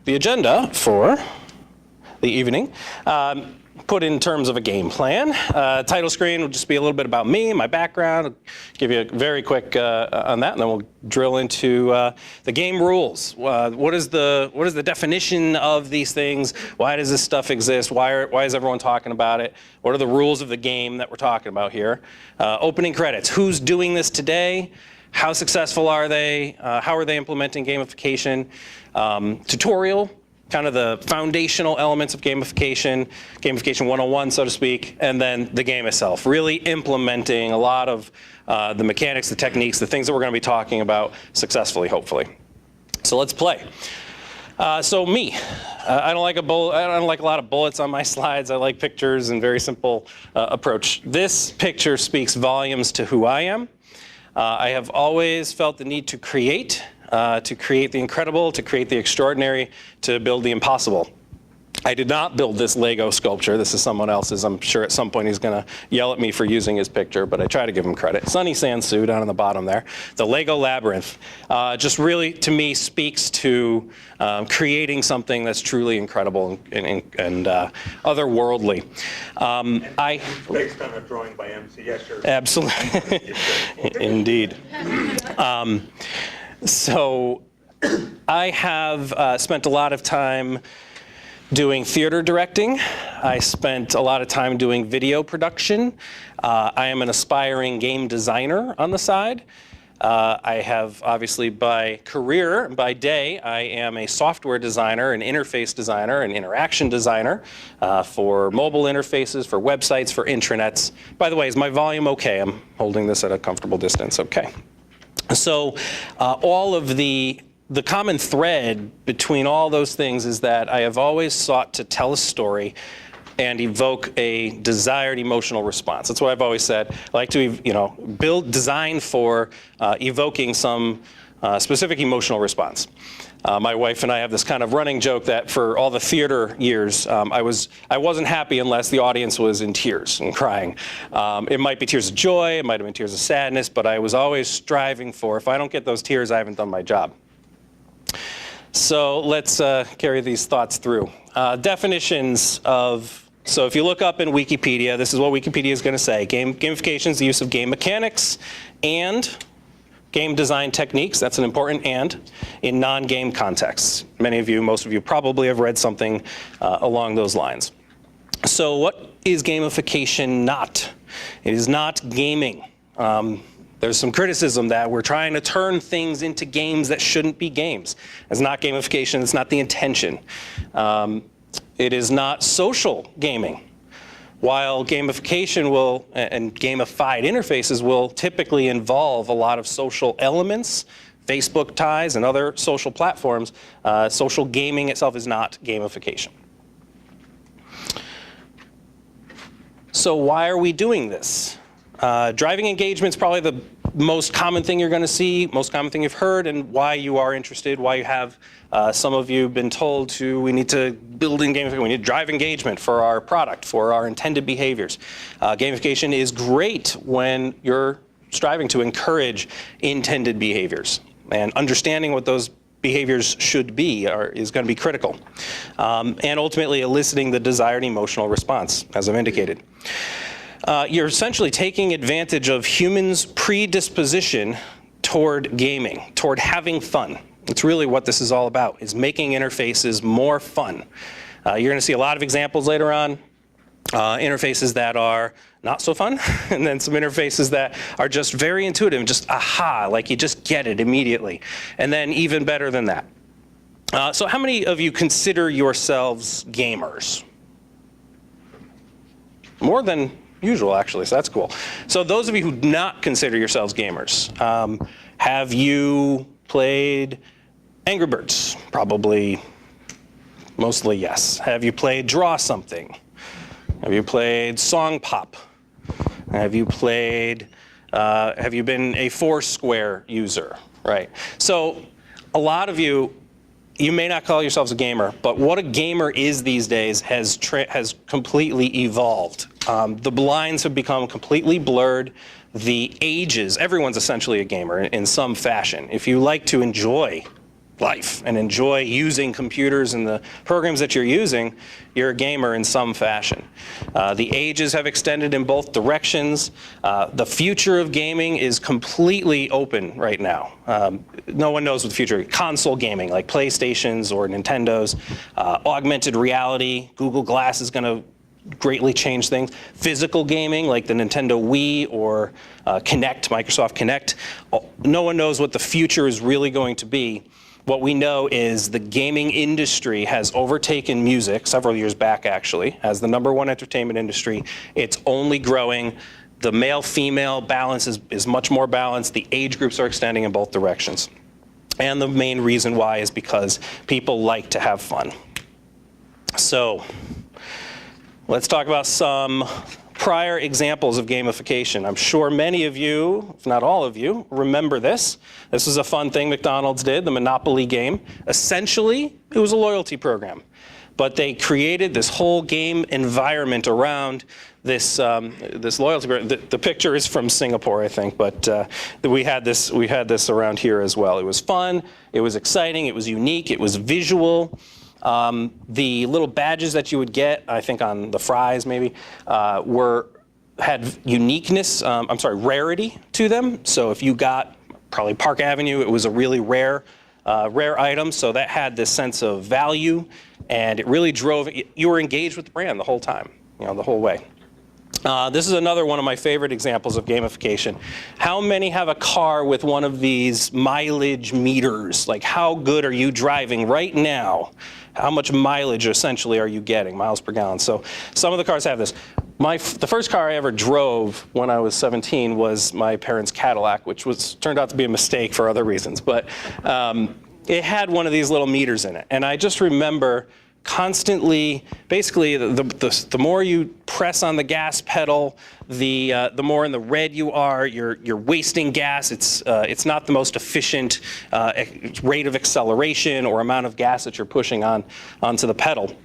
the agenda for the evening, put in terms of a game plan. Title screen will just be a little bit about me, my background. I'll give you a very quick on that, and then we'll drill into the game rules. What is the definition of these things? Why does this stuff exist? Why is everyone talking about it? What are the rules of the game that we're talking about here? Opening credits. Who's doing this today? How successful are they? How are they implementing gamification? Tutorial. Kind of the foundational elements of gamification, gamification 101, so to speak, and then the game itself, really implementing a lot of the mechanics, the techniques, the things that we're going to be talking about successfully, hopefully. So let's play. So me, I don't like a lot of bullets on my slides. I like pictures and very simple approach. This picture speaks volumes to who I am. I have always felt the need to create the incredible, to create the extraordinary, to build the impossible. I did not build this Lego sculpture. This is someone else's. I'm sure at some point he's going to yell at me for using his picture, but I try to give him credit. Sunny Sansu down on the bottom there. The Lego Labyrinth just really, to me, speaks to creating something that's truly incredible and otherworldly. Based on a drawing by MC Escher. Absolutely. Indeed. So I have spent a lot of time doing theater directing. I spent a lot of time doing video production. I am an aspiring game designer on the side. I have, obviously, by career, by day, I am a software designer, an interface designer, an interaction designer for mobile interfaces, for websites, for intranets. By the way, is my volume okay? I'm holding this at a comfortable distance. Okay. So all of the common thread between all those things is that I have always sought to tell a story and evoke a desired emotional response. That's what I've always said. I like to, design for evoking some specific emotional response. My wife and I have this kind of running joke that for all the theater years, I wasn't happy unless the audience was in tears and crying. It might be tears of joy, it might have been tears of sadness, but I was always striving for, if I don't get those tears, I haven't done my job. So let's carry these thoughts through. Definitions of, so if you look up in Wikipedia, this is what Wikipedia is going to say. Gamification is the use of game mechanics and game design techniques, that's an important and, in non-game contexts. Many of you, most of you probably have read something along those lines. So what is gamification not? It is not gaming. There's some criticism that we're trying to turn things into games that shouldn't be games. It's not gamification, it's not the intention. It is not social gaming. While gamification will, and gamified interfaces will typically involve a lot of social elements, Facebook ties and other social platforms, social gaming itself is not gamification. So why are we doing this? Driving engagement is probably the most common thing you're going to see, most common thing you've heard, and why you are interested, why you have, some of you been told we need to build in gamification, we need to drive engagement for our product, for our intended behaviors. Gamification is great when you're striving to encourage intended behaviors, and understanding what those behaviors should be is going to be critical. And ultimately eliciting the desired emotional response, as I've indicated. You're essentially taking advantage of humans' predisposition toward gaming, toward having fun. It's really what this is all about, is making interfaces more fun. You're going to see a lot of examples later on, interfaces that are not so fun, and then some interfaces that are just very intuitive, just aha, like you just get it immediately. And then even better than that. So how many of you consider yourselves gamers? More than usual, actually, so that's cool. So those of you who do not consider yourselves gamers, have you played Angry Birds? Probably, mostly yes. Have you played Draw Something? Have you played Song Pop? Have you played, have you been a Foursquare user, right? So a lot of you may not call yourselves a gamer, but what a gamer is these days has completely evolved. The lines have become completely blurred. The ages, everyone's essentially a gamer in some fashion. If you like to enjoy life and enjoy using computers and the programs that you're using, you're a gamer in some fashion. The ages have extended in both directions. The future of gaming is completely open right now. No one knows what the future is. Console gaming, like PlayStations or Nintendos. Augmented reality, Google Glass is going to greatly change things. Physical gaming, like the Nintendo Wii or Kinect, Microsoft Kinect. No one knows what the future is really going to be. What we know is the gaming industry has overtaken music several years back, actually, as the #1 entertainment industry. It's only growing. The male-female balance is much more balanced. The age groups are extending in both directions. And the main reason why is because people like to have fun. So let's talk about some prior examples of gamification. I'm sure many of you, if not all of you, remember this. This was a fun thing McDonald's did, the Monopoly game. Essentially, it was a loyalty program. But they created this whole game environment around this loyalty program. The picture is from Singapore, I think, but we had this around here as well. It was fun, it was exciting, it was unique, it was visual. The little badges that you would get, I think on the fries maybe, had uniqueness, rarity to them. So if you got probably Park Avenue, it was a really rare item, so that had this sense of value, and it really drove, you were engaged with the brand the whole time, the whole way. This is another one of my favorite examples of gamification. How many have a car with one of these mileage meters? Like, how good are you driving right now? How much mileage essentially are you getting, miles per gallon? So some of the cars have this. The first car I ever drove when I was 17 was my parents' Cadillac, which turned out to be a mistake for other reasons. But it had one of these little meters in it. And I just remember constantly, basically, the more you press on the gas pedal, the more in the red you are. You're wasting gas. It's not the most efficient rate of acceleration or amount of gas that you're pushing onto the pedal.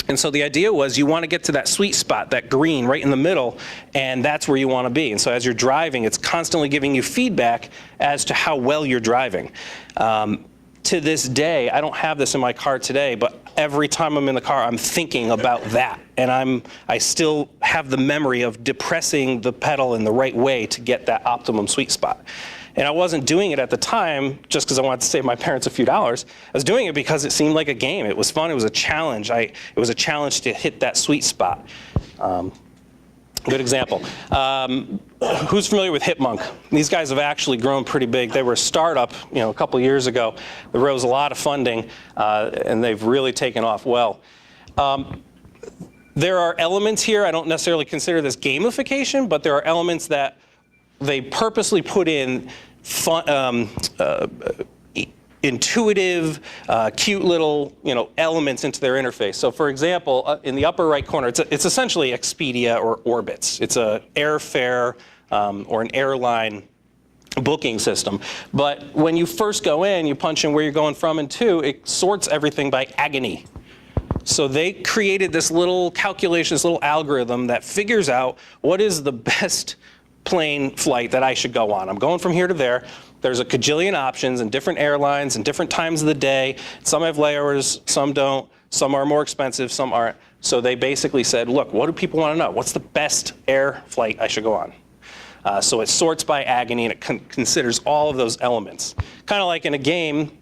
And so the idea was you want to get to that sweet spot, that green right in the middle, and that's where you want to be. And so as you're driving, it's constantly giving you feedback as to how well you're driving. To this day, I don't have this in my car today, but every time I'm in the car, I'm thinking about that. And I still have the memory of depressing the pedal in the right way to get that optimum sweet spot. And I wasn't doing it at the time just because I wanted to save my parents a few dollars. I was doing it because it seemed like a game. It was fun. It was a challenge. It was a challenge to hit that sweet spot. Good example. Who's familiar with Hipmunk? These guys have actually grown pretty big. They were a startup, a couple years ago. They rose a lot of funding, and they've really taken off well. There are elements here. I don't necessarily consider this gamification, but there are elements that they purposely put in fun, intuitive, cute little elements into their interface. So for example, in the upper right corner, it's essentially Expedia or Orbitz. It's an airfare or an airline booking system. But when you first go in, you punch in where you're going from and to, it sorts everything by agony. So they created this little calculation, this little algorithm that figures out what is the best plane flight that I should go on. I'm going from here to there. There's a cajillion options and different airlines and different times of the day. Some have layovers, some don't. Some are more expensive, some aren't. So they basically said, look, what do people want to know? What's the best air flight I should go on? So it sorts by agony, and it considers all of those elements. Kind of like in a game,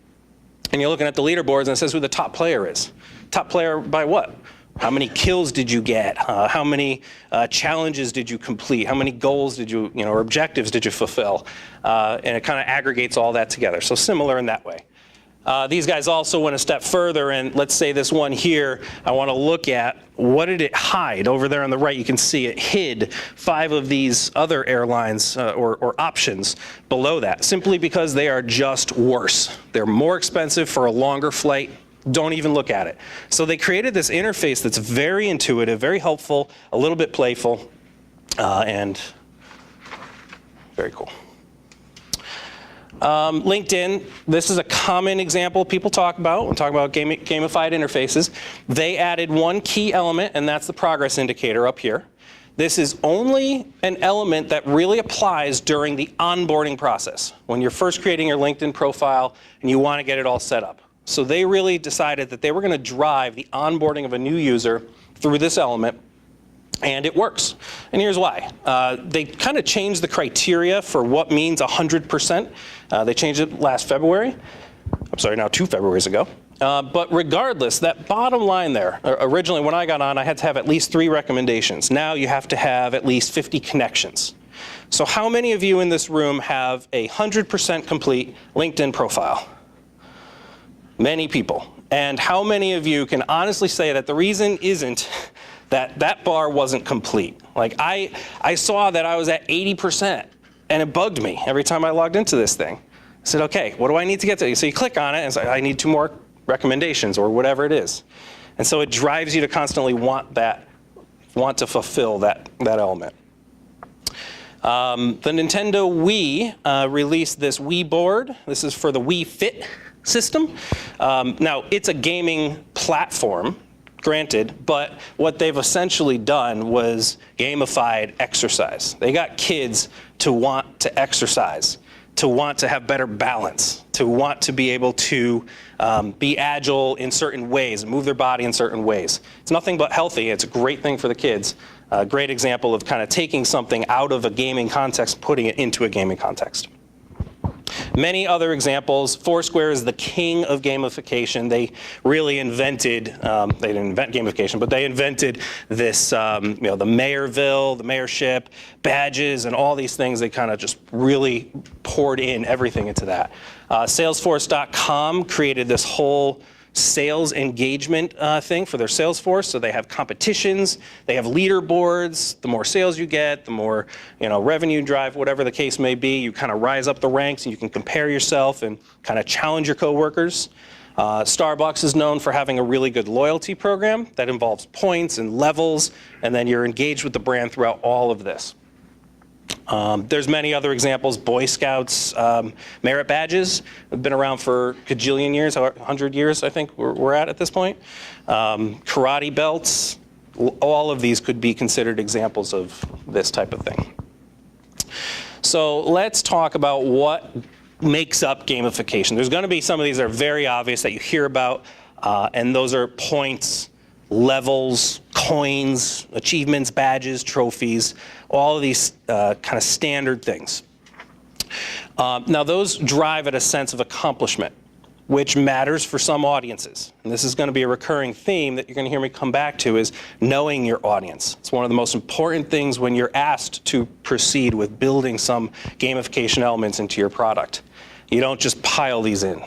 and you're looking at the leaderboards, and it says who the top player is. Top player by what? How many kills did you get? How many challenges did you complete? How many goals did you, or objectives did you fulfill? And it kind of aggregates all that together. So similar in that way. These guys also went a step further, and let's say this one here, I want to look at what did it hide? Over there on the right, you can see it hid 5 of these other airlines or options below that, simply because they are just worse. They're more expensive for a longer flight. Don't even look at it. So they created this interface that's very intuitive, very helpful, a little bit playful, and very cool. LinkedIn, this is a common example people talk about when talking about gamified interfaces. They added one key element, and that's the progress indicator up here. this is only an element that really applies during the onboarding process, when you're first creating your LinkedIn profile and you want to get it all set up. So they really decided that they were going to drive the onboarding of a new user through this element, and it works. And here's why. They kind of changed the criteria for what means 100%. They changed it last February. I'm sorry, now 2 Februaries ago. But regardless, that bottom line there, originally when I got on, I had to have at least 3 recommendations. Now you have to have at least 50 connections. So how many of you in this room have a 100% complete LinkedIn profile? Many people. And how many of you can honestly say that the reason isn't that that bar wasn't complete? Like I saw that I was at 80% and it bugged me every time I logged into this thing. I said, okay, what do I need to get to? So you click on it and say, I need 2 more recommendations or whatever it is. And so it drives you to constantly want to fulfill that element. The Nintendo Wii released this Wii board. This is for the Wii Fit system. Now, it's a gaming platform, granted, but what they've essentially done was gamified exercise. They got kids to want to exercise, to want to have better balance, to want to be able to be agile in certain ways, move their body in certain ways. It's nothing but healthy. It's a great thing for the kids. A great example of kind of taking something out of a gaming context, putting it into a gaming context. Many other examples. Foursquare is the king of gamification. They really invented, they didn't invent gamification, but they invented this, the mayorville, the mayorship, badges, and all these things. They kind of just really poured in everything into that. Salesforce.com created this whole sales engagement thing for their sales force. So they have competitions, they have leaderboards. The more sales you get, the more revenue drive, whatever the case may be. You kind of rise up the ranks and you can compare yourself and kind of challenge your coworkers. Starbucks is known for having a really good loyalty program that involves points and levels, and then you're engaged with the brand throughout all of this. There's many other examples. Boy Scouts, merit badges have been around for a gajillion years, 100 years I think we're at this point. Karate belts, all of these could be considered examples of this type of thing. So let's talk about what makes up gamification. There's going to be some of these that are very obvious that you hear about, and those are points, levels, coins, achievements, badges, trophies, all of these kind of standard things. Now those drive at a sense of accomplishment, which matters for some audiences. And this is going to be a recurring theme that you're going to hear me come back to, is knowing your audience. It's one of the most important things when you're asked to proceed with building some gamification elements into your product. You don't just pile these in.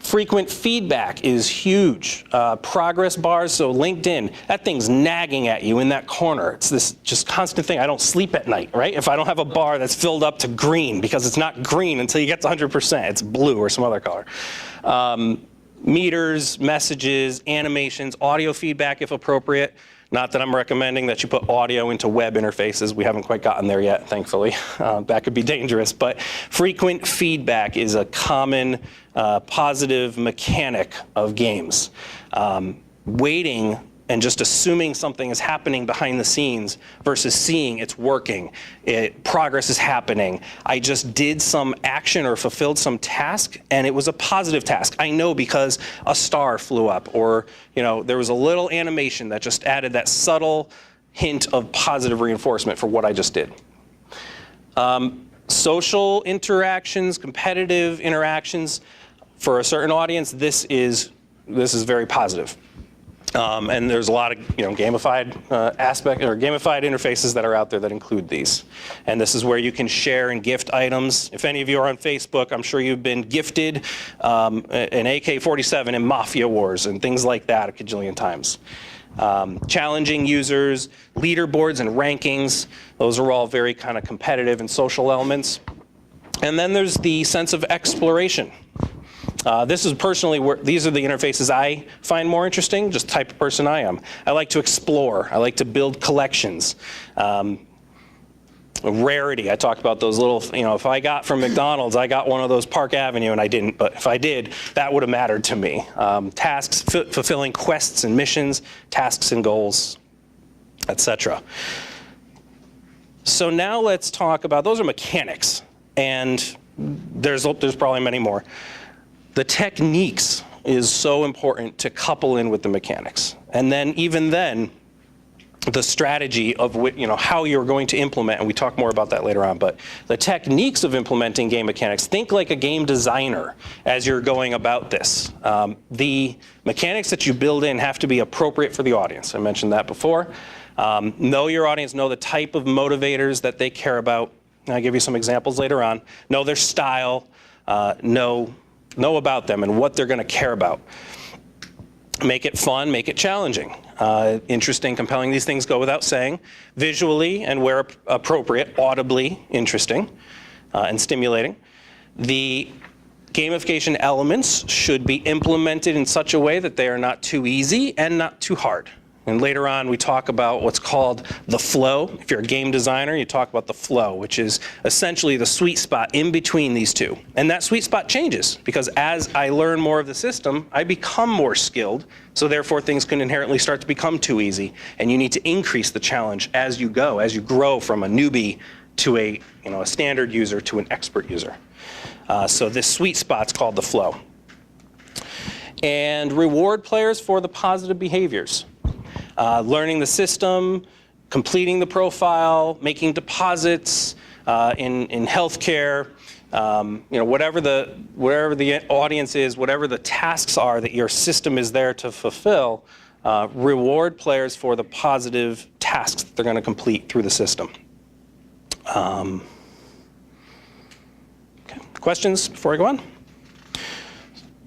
Frequent feedback is huge. Progress bars, so LinkedIn, that thing's nagging at you in that corner. It's this just constant thing. I don't sleep at night, right? If I don't have a bar that's filled up to green, because it's not green until you get to 100%. It's blue or some other color. Meters, messages, animations, audio feedback if appropriate. Not that I'm recommending that you put audio into web interfaces. We haven't quite gotten there yet, thankfully. That could be dangerous. But frequent feedback is a common positive mechanic of games. Waiting and just assuming something is happening behind the scenes versus seeing it's working, progress is happening. I just did some action or fulfilled some task, and it was a positive task. I know because a star flew up, or there was a little animation that just added that subtle hint of positive reinforcement for what I just did. Social interactions, competitive interactions, for a certain audience, this is very positive. And there's a lot of gamified gamified interfaces that are out there that include these. And this is where you can share and gift items. If any of you are on Facebook, I'm sure you've been gifted an AK-47 in Mafia Wars and things like that a gajillion times. Challenging users, leaderboards and rankings, those are all very kind of competitive and social elements. And then there's the sense of exploration. This is personally where these are the interfaces I find more interesting, just the type of person I am. I like to explore. I like to build collections. Rarity, I talked about those little, if I got from McDonald's, I got one of those Park Avenue and I didn't, but if I did, that would have mattered to me. Tasks, fulfilling quests and missions, tasks and goals. etc. So now let's talk about, those are mechanics, and there's probably many more. The techniques is so important to couple in with the mechanics. And then even then, the strategy of how you're going to implement, and we talk more about that later on, but the techniques of implementing game mechanics, think like a game designer as you're going about this. The mechanics that you build in have to be appropriate for the audience. I mentioned that before. Know your audience, know the type of motivators that they care about. I'll give you some examples later on. Know their style, know about them and what they're going to care about. Make it fun, make it challenging. Interesting, compelling, these things go without saying. Visually and where appropriate, audibly interesting and stimulating. The gamification elements should be implemented in such a way that they are not too easy and not too hard. And later on, we talk about what's called the flow. If you're a game designer, you talk about the flow, which is essentially the sweet spot in between these two. And that sweet spot changes, because as I learn more of the system, I become more skilled. So therefore, things can inherently start to become too easy. And you need to increase the challenge as you go, as you grow from a newbie to a standard user to an expert user. So this sweet spot's called the flow. And reward players for the positive behaviors. Learning the system, completing the profile, making deposits in healthcare, whatever the audience is, whatever the tasks are that your system is there to fulfill, reward players for the positive tasks that they're going to complete through the system. Okay. Questions before I go on?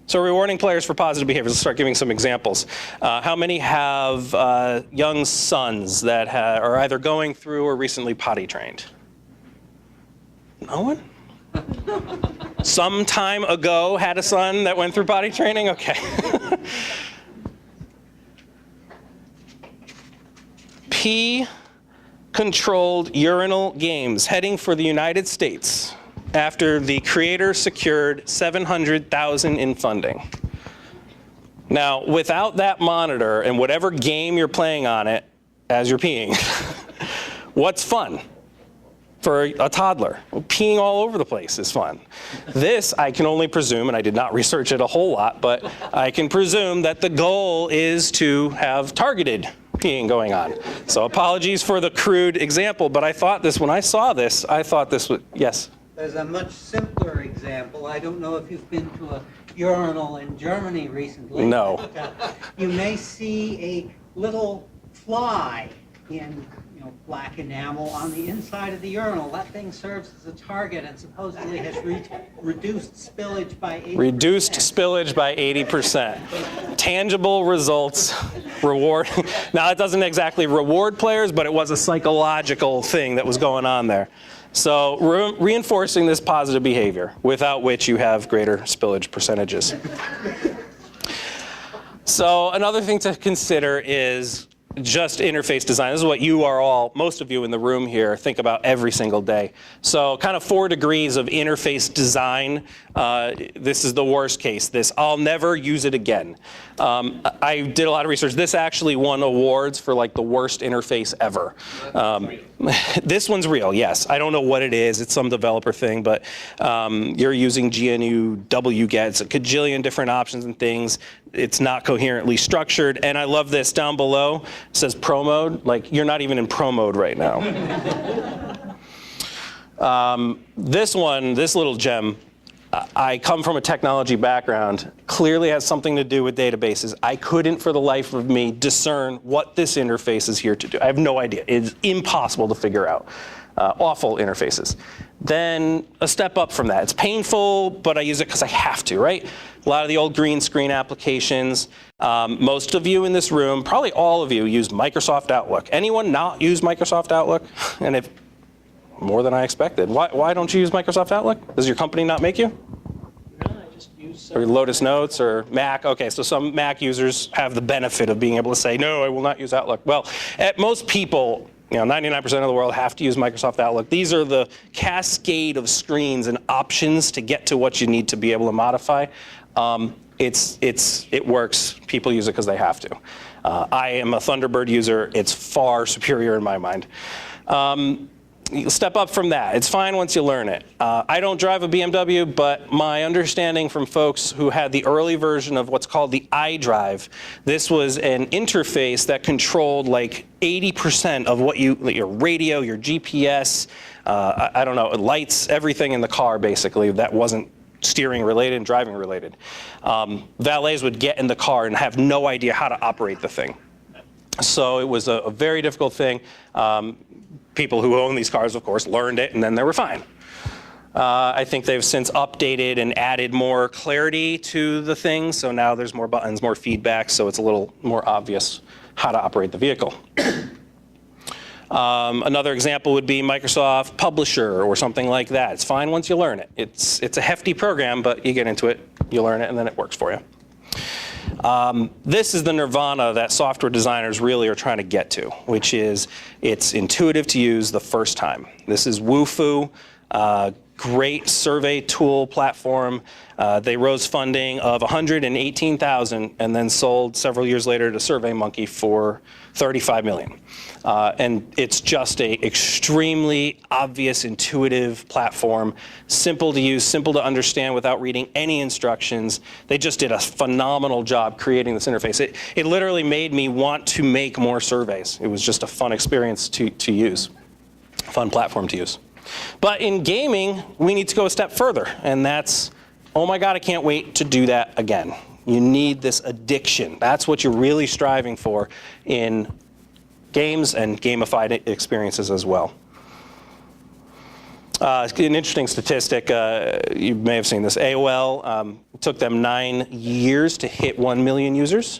So rewarding players for positive behaviors. Let's start giving some examples. How many have young sons that are either going through or recently potty trained? No one? Some time ago had a son that went through potty training? Okay. P-controlled urinal games heading for the United States after the creator secured $700,000 in funding. Now, without that monitor and whatever game you're playing on it as you're peeing, what's fun for a toddler? Well, peeing all over the place is fun. This, I can only presume, and I did not research it a whole lot, but I can presume that the goal is to have targeted peeing going on. So apologies for the crude example, but I thought this, when I saw this, I thought this was, yes? There's a much simpler example. I don't know if you've been to a urinal in Germany recently. No. But, you may see a little fly in black enamel on the inside of the urinal. That thing serves as a target and supposedly has reduced spillage by 80%. Reduced spillage by 80%. Tangible results, reward. Now, it doesn't exactly reward players, but it was a psychological thing that was going on there. So reinforcing this positive behavior, without which you have greater spillage percentages. So another thing to consider is just interface design. This is what you are all, most of you in the room here, think about every single day. So kind of 4 degrees of interface design. This is the worst case. I'll never use it again. I did a lot of research. This actually won awards for like the worst interface ever. This one's real, yes. I don't know what it is. It's some developer thing, but you're using GNU wget. It's a cajillion different options and things. It's not coherently structured. And I love this down below. It says pro mode. Like, you're not even in pro mode right now. This little gem, I come from a technology background, clearly has something to do with databases. I couldn't for the life of me discern what this interface is here to do. I have no idea. It's impossible to figure out. Awful interfaces. Then a step up from that. It's painful, but I use it because I have to, right? A lot of the old green screen applications. Most of you in this room, probably all of you, use Microsoft Outlook. Anyone not use Microsoft Outlook? And if more than I expected. Why don't you use Microsoft Outlook? Does your company not make you? No, I just use or Lotus Notes or Mac? Okay, so some Mac users have the benefit of being able to say, no, I will not use Outlook. Well, most people, 99% of the world have to use Microsoft Outlook. These are the cascade of screens and options to get to what you need to be able to modify. it works. People use it because they have to. I am a Thunderbird user. It's far superior in my mind. You step up from that. It's fine once you learn it. I don't drive a BMW, but my understanding from folks who had the early version of what's called the iDrive, this was an interface that controlled like 80% of what your radio, your GPS, I don't know, lights, everything in the car basically that wasn't steering related and driving related. Valets would get in the car and have no idea how to operate the thing. So it was a very difficult thing. People who own these cars, of course, learned it, and then they were fine. I think they've since updated and added more clarity to the thing, so now there's more buttons, more feedback, so it's a little more obvious how to operate the vehicle. Another example would be Microsoft Publisher or something like that. It's fine once you learn it. It's a hefty program, but you get into it, you learn it, and then it works for you. This is the nirvana that software designers really are trying to get to, which is it's intuitive to use the first time. This is Wufoo, great survey tool platform. They rose funding of $118,000 and then sold several years later to SurveyMonkey for $35 million. And it's just a extremely obvious, intuitive platform, simple to use, simple to understand without reading any instructions. They just did a phenomenal job creating this interface. It literally made me want to make more surveys. It was just a fun experience to use, fun platform to use. But in gaming, we need to go a step further, and that's, oh my God, I can't wait to do that again. You need this addiction. That's what you're really striving for in games and gamified experiences as well. An interesting statistic, you may have seen this. AOL took them 9 years to hit 1 million users.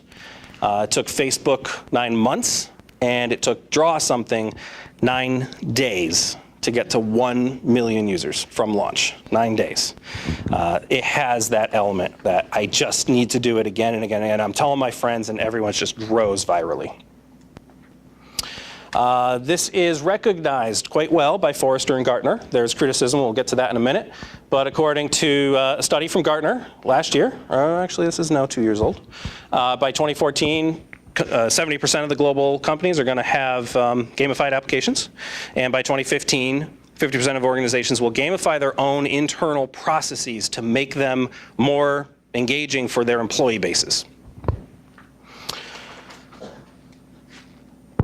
It took Facebook 9 months, and it took Draw Something 9 days to get to 1 million users from launch, 9 days. It has that element that I just need to do it again and again, and I'm telling my friends, and everyone just grows virally. This is recognized quite well by Forrester and Gartner. There's criticism, we'll get to that in a minute. But according to a study from Gartner last year, actually this is now 2 years old, by 2014, 70% of the global companies are going to have gamified applications. And by 2015, 50% of organizations will gamify their own internal processes to make them more engaging for their employee bases.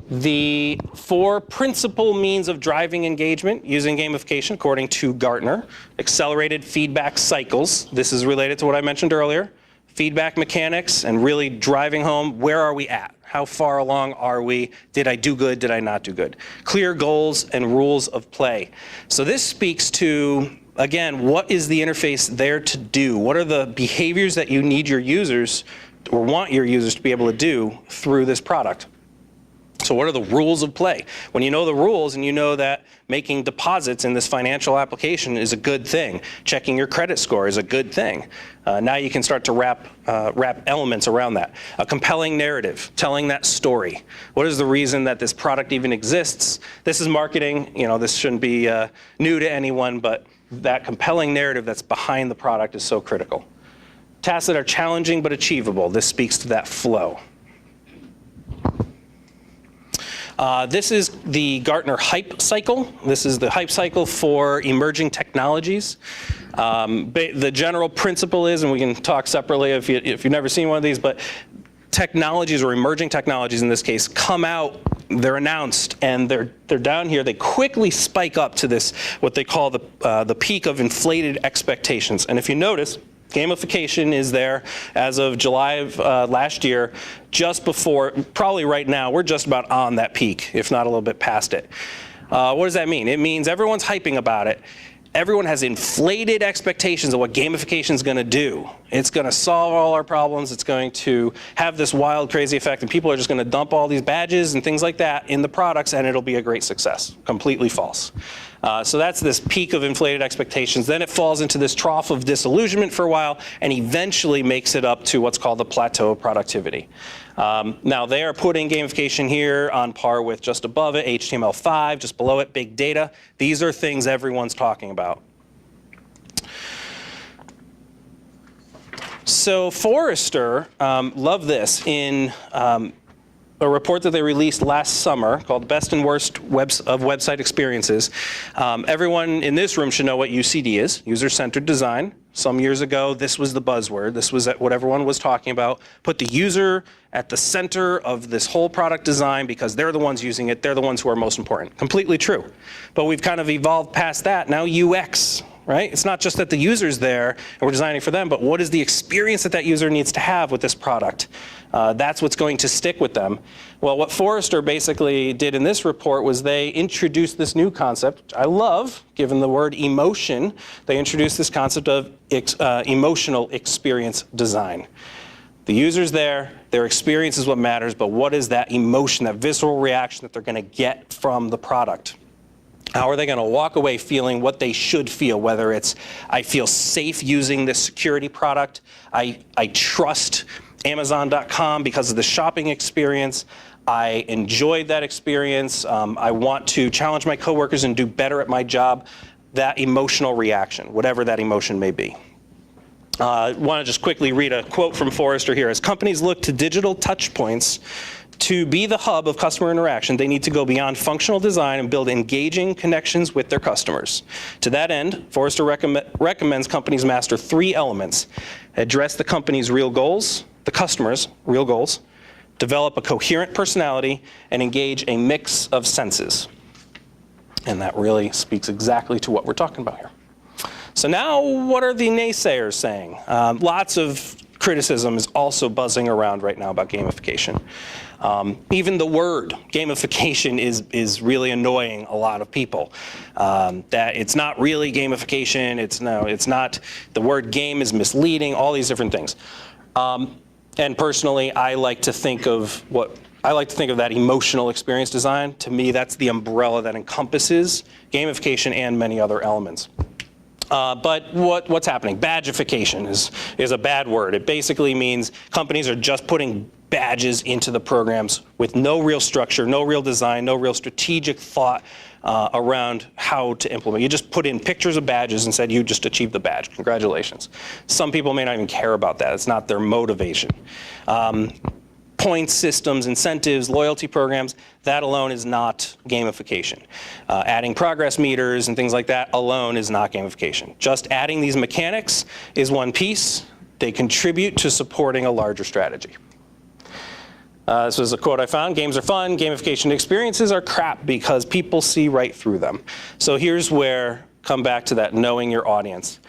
The 4 principal means of driving engagement using gamification, according to Gartner: accelerated feedback cycles. This is related to what I mentioned earlier. Feedback mechanics and really driving home, where are we at? How far along are we? Did I do good? Did I not do good? Clear goals and rules of play. So this speaks to, again, what is the interface there to do? What are the behaviors that you need your users or want your users to be able to do through this product? So what are the rules of play? When you know the rules and you know that making deposits in this financial application is a good thing, checking your credit score is a good thing, now you can start to wrap elements around that. A compelling narrative, telling that story. What is the reason that this product even exists? This is marketing, this shouldn't be new to anyone, but that compelling narrative that's behind the product is so critical. Tasks that are challenging but achievable. This speaks to that flow. This is the Gartner hype cycle. This is the hype cycle for emerging technologies. The general principle is, and we can talk separately if you've never seen one of these, but technologies, or emerging technologies in this case, come out, they're announced, and they're down here. They quickly spike up to this, what they call the peak of inflated expectations. And if you notice, gamification is there as of July of last year, just before, probably right now, we're just about on that peak, if not a little bit past it. What does that mean? It means everyone's hyping about it. Everyone has inflated expectations of what gamification is going to do. It's going to solve all our problems. It's going to have this wild, crazy effect, and people are just going to dump all these badges and things like that in the products, and it'll be a great success. Completely false. So that's this peak of inflated expectations. Then it falls into this trough of disillusionment for a while, and eventually makes it up to what's called the plateau of productivity. Now they are putting gamification here on par with just above it, HTML5, just below it, big data. These are things everyone's talking about. So Forrester, love this, in a report that they released last summer called Best and Worst of Website Experiences. Everyone in this room should know what UCD is, user-centered design. Some years ago, this was the buzzword. This was what everyone was talking about. Put the user at the center of this whole product design because they're the ones using it. They're the ones who are most important. Completely true. But we've kind of evolved past that. Now UX, right? It's not just that the user's there and we're designing for them, but what is the experience that that user needs to have with this product? That's what's going to stick with them. Well, what Forrester basically did in this report was they introduced this new concept, which I love, given the word emotion. They introduced this concept of emotional experience design. The user's there, their experience is what matters, but what is that emotion, that visceral reaction that they're going to get from the product? How are they going to walk away feeling what they should feel, whether it's, I feel safe using this security product, I trust Amazon.com because of the shopping experience, I enjoyed that experience, I want to challenge my coworkers and do better at my job, that emotional reaction, whatever that emotion may be. I want to just quickly read a quote from Forrester here. As companies look to digital touch points to be the hub of customer interaction, they need to go beyond functional design and build engaging connections with their customers. To that end, Forrester recommends companies master 3 elements: address the company's real goals, the customer's real goals, develop a coherent personality, and engage a mix of senses. And that really speaks exactly to what we're talking about here. So now, what are the naysayers saying? Lots of criticism is also buzzing around right now about gamification. Even the word gamification is really annoying a lot of people. That it's not really gamification. It's not. The word game is misleading. All these different things. And personally, I like to think of that emotional experience design. To me, that's the umbrella that encompasses gamification and many other elements. But what's happening? Badgification is a bad word. It basically means companies are just putting badges into the programs with no real structure, no real design, no real strategic thought around how to implement. You just put in pictures of badges and said you just achieved the badge. Congratulations. Some people may not even care about that. It's not their motivation. Points systems, incentives, loyalty programs, that alone is not gamification. Adding progress meters and things like that alone is not gamification. Just adding these mechanics is one piece. They contribute to supporting a larger strategy. This was a quote I found: games are fun, gamification experiences are crap because people see right through them. So here's where, come back to that knowing your audience.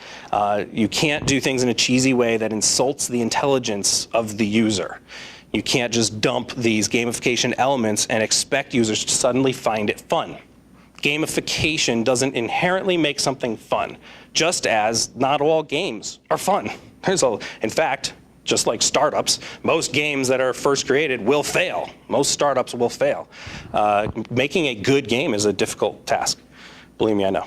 You can't do things in a cheesy way that insults the intelligence of the user. You can't just dump these gamification elements and expect users to suddenly find it fun. Gamification doesn't inherently make something fun, just as not all games are fun. In fact, just like startups, most games that are first created will fail. Most startups will fail. Making a good game is a difficult task. Believe me, I know.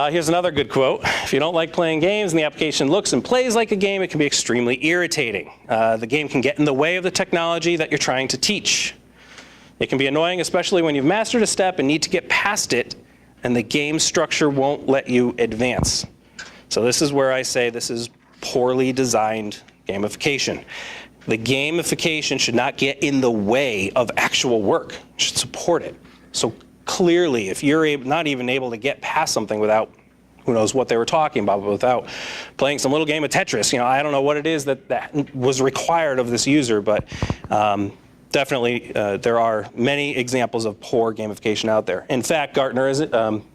Here's another good quote. If you don't like playing games and the application looks and plays like a game, it can be extremely irritating. The game can get in the way of the technology that you're trying to teach. It can be annoying, especially when you've mastered a step and need to get past it, and the game structure won't let you advance. So this is where I say this is poorly designed gamification. The gamification should not get in the way of actual work. It should support it. So clearly, if you're not even able to get past something without, who knows what they were talking about, but without playing some little game of Tetris, I don't know what it is that was required of this user, but definitely there are many examples of poor gamification out there. In fact, Gartner has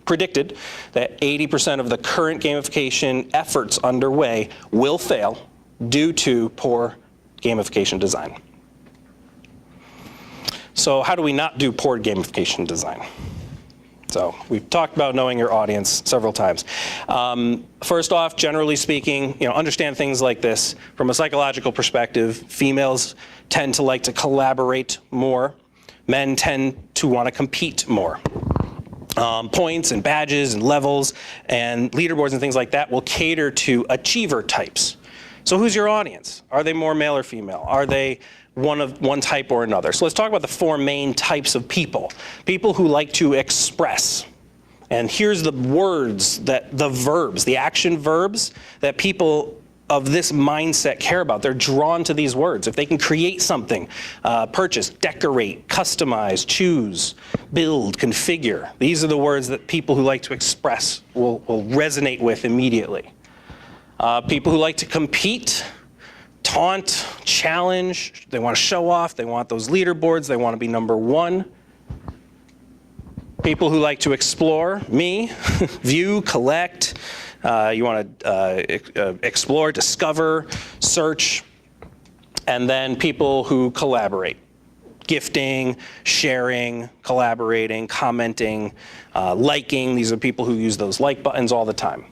predicted that 80% of the current gamification efforts underway will fail due to poor gamification design. So how do we not do poor gamification design? So we've talked about knowing your audience several times. First off, generally speaking, understand things like this. From a psychological perspective, females tend to like to collaborate more. Men tend to want to compete more. Points and badges and levels and leaderboards and things like that will cater to achiever types. So who's your audience? Are they more male or female? Are they one type or another? So let's talk about the 4 main types of people. People who like to express. And here's the words, the verbs, the action verbs that people of this mindset care about. They're drawn to these words. If they can create something, purchase, decorate, customize, choose, build, configure, these are the words that people who like to express will resonate with immediately. People who like to compete, taunt, challenge, they want to show off, they want those leaderboards, they want to be number one. People who like to explore, me, view, collect, you want to explore, discover, search, and then people who collaborate. Gifting, sharing, collaborating, commenting, liking. These are people who use those like buttons all the time.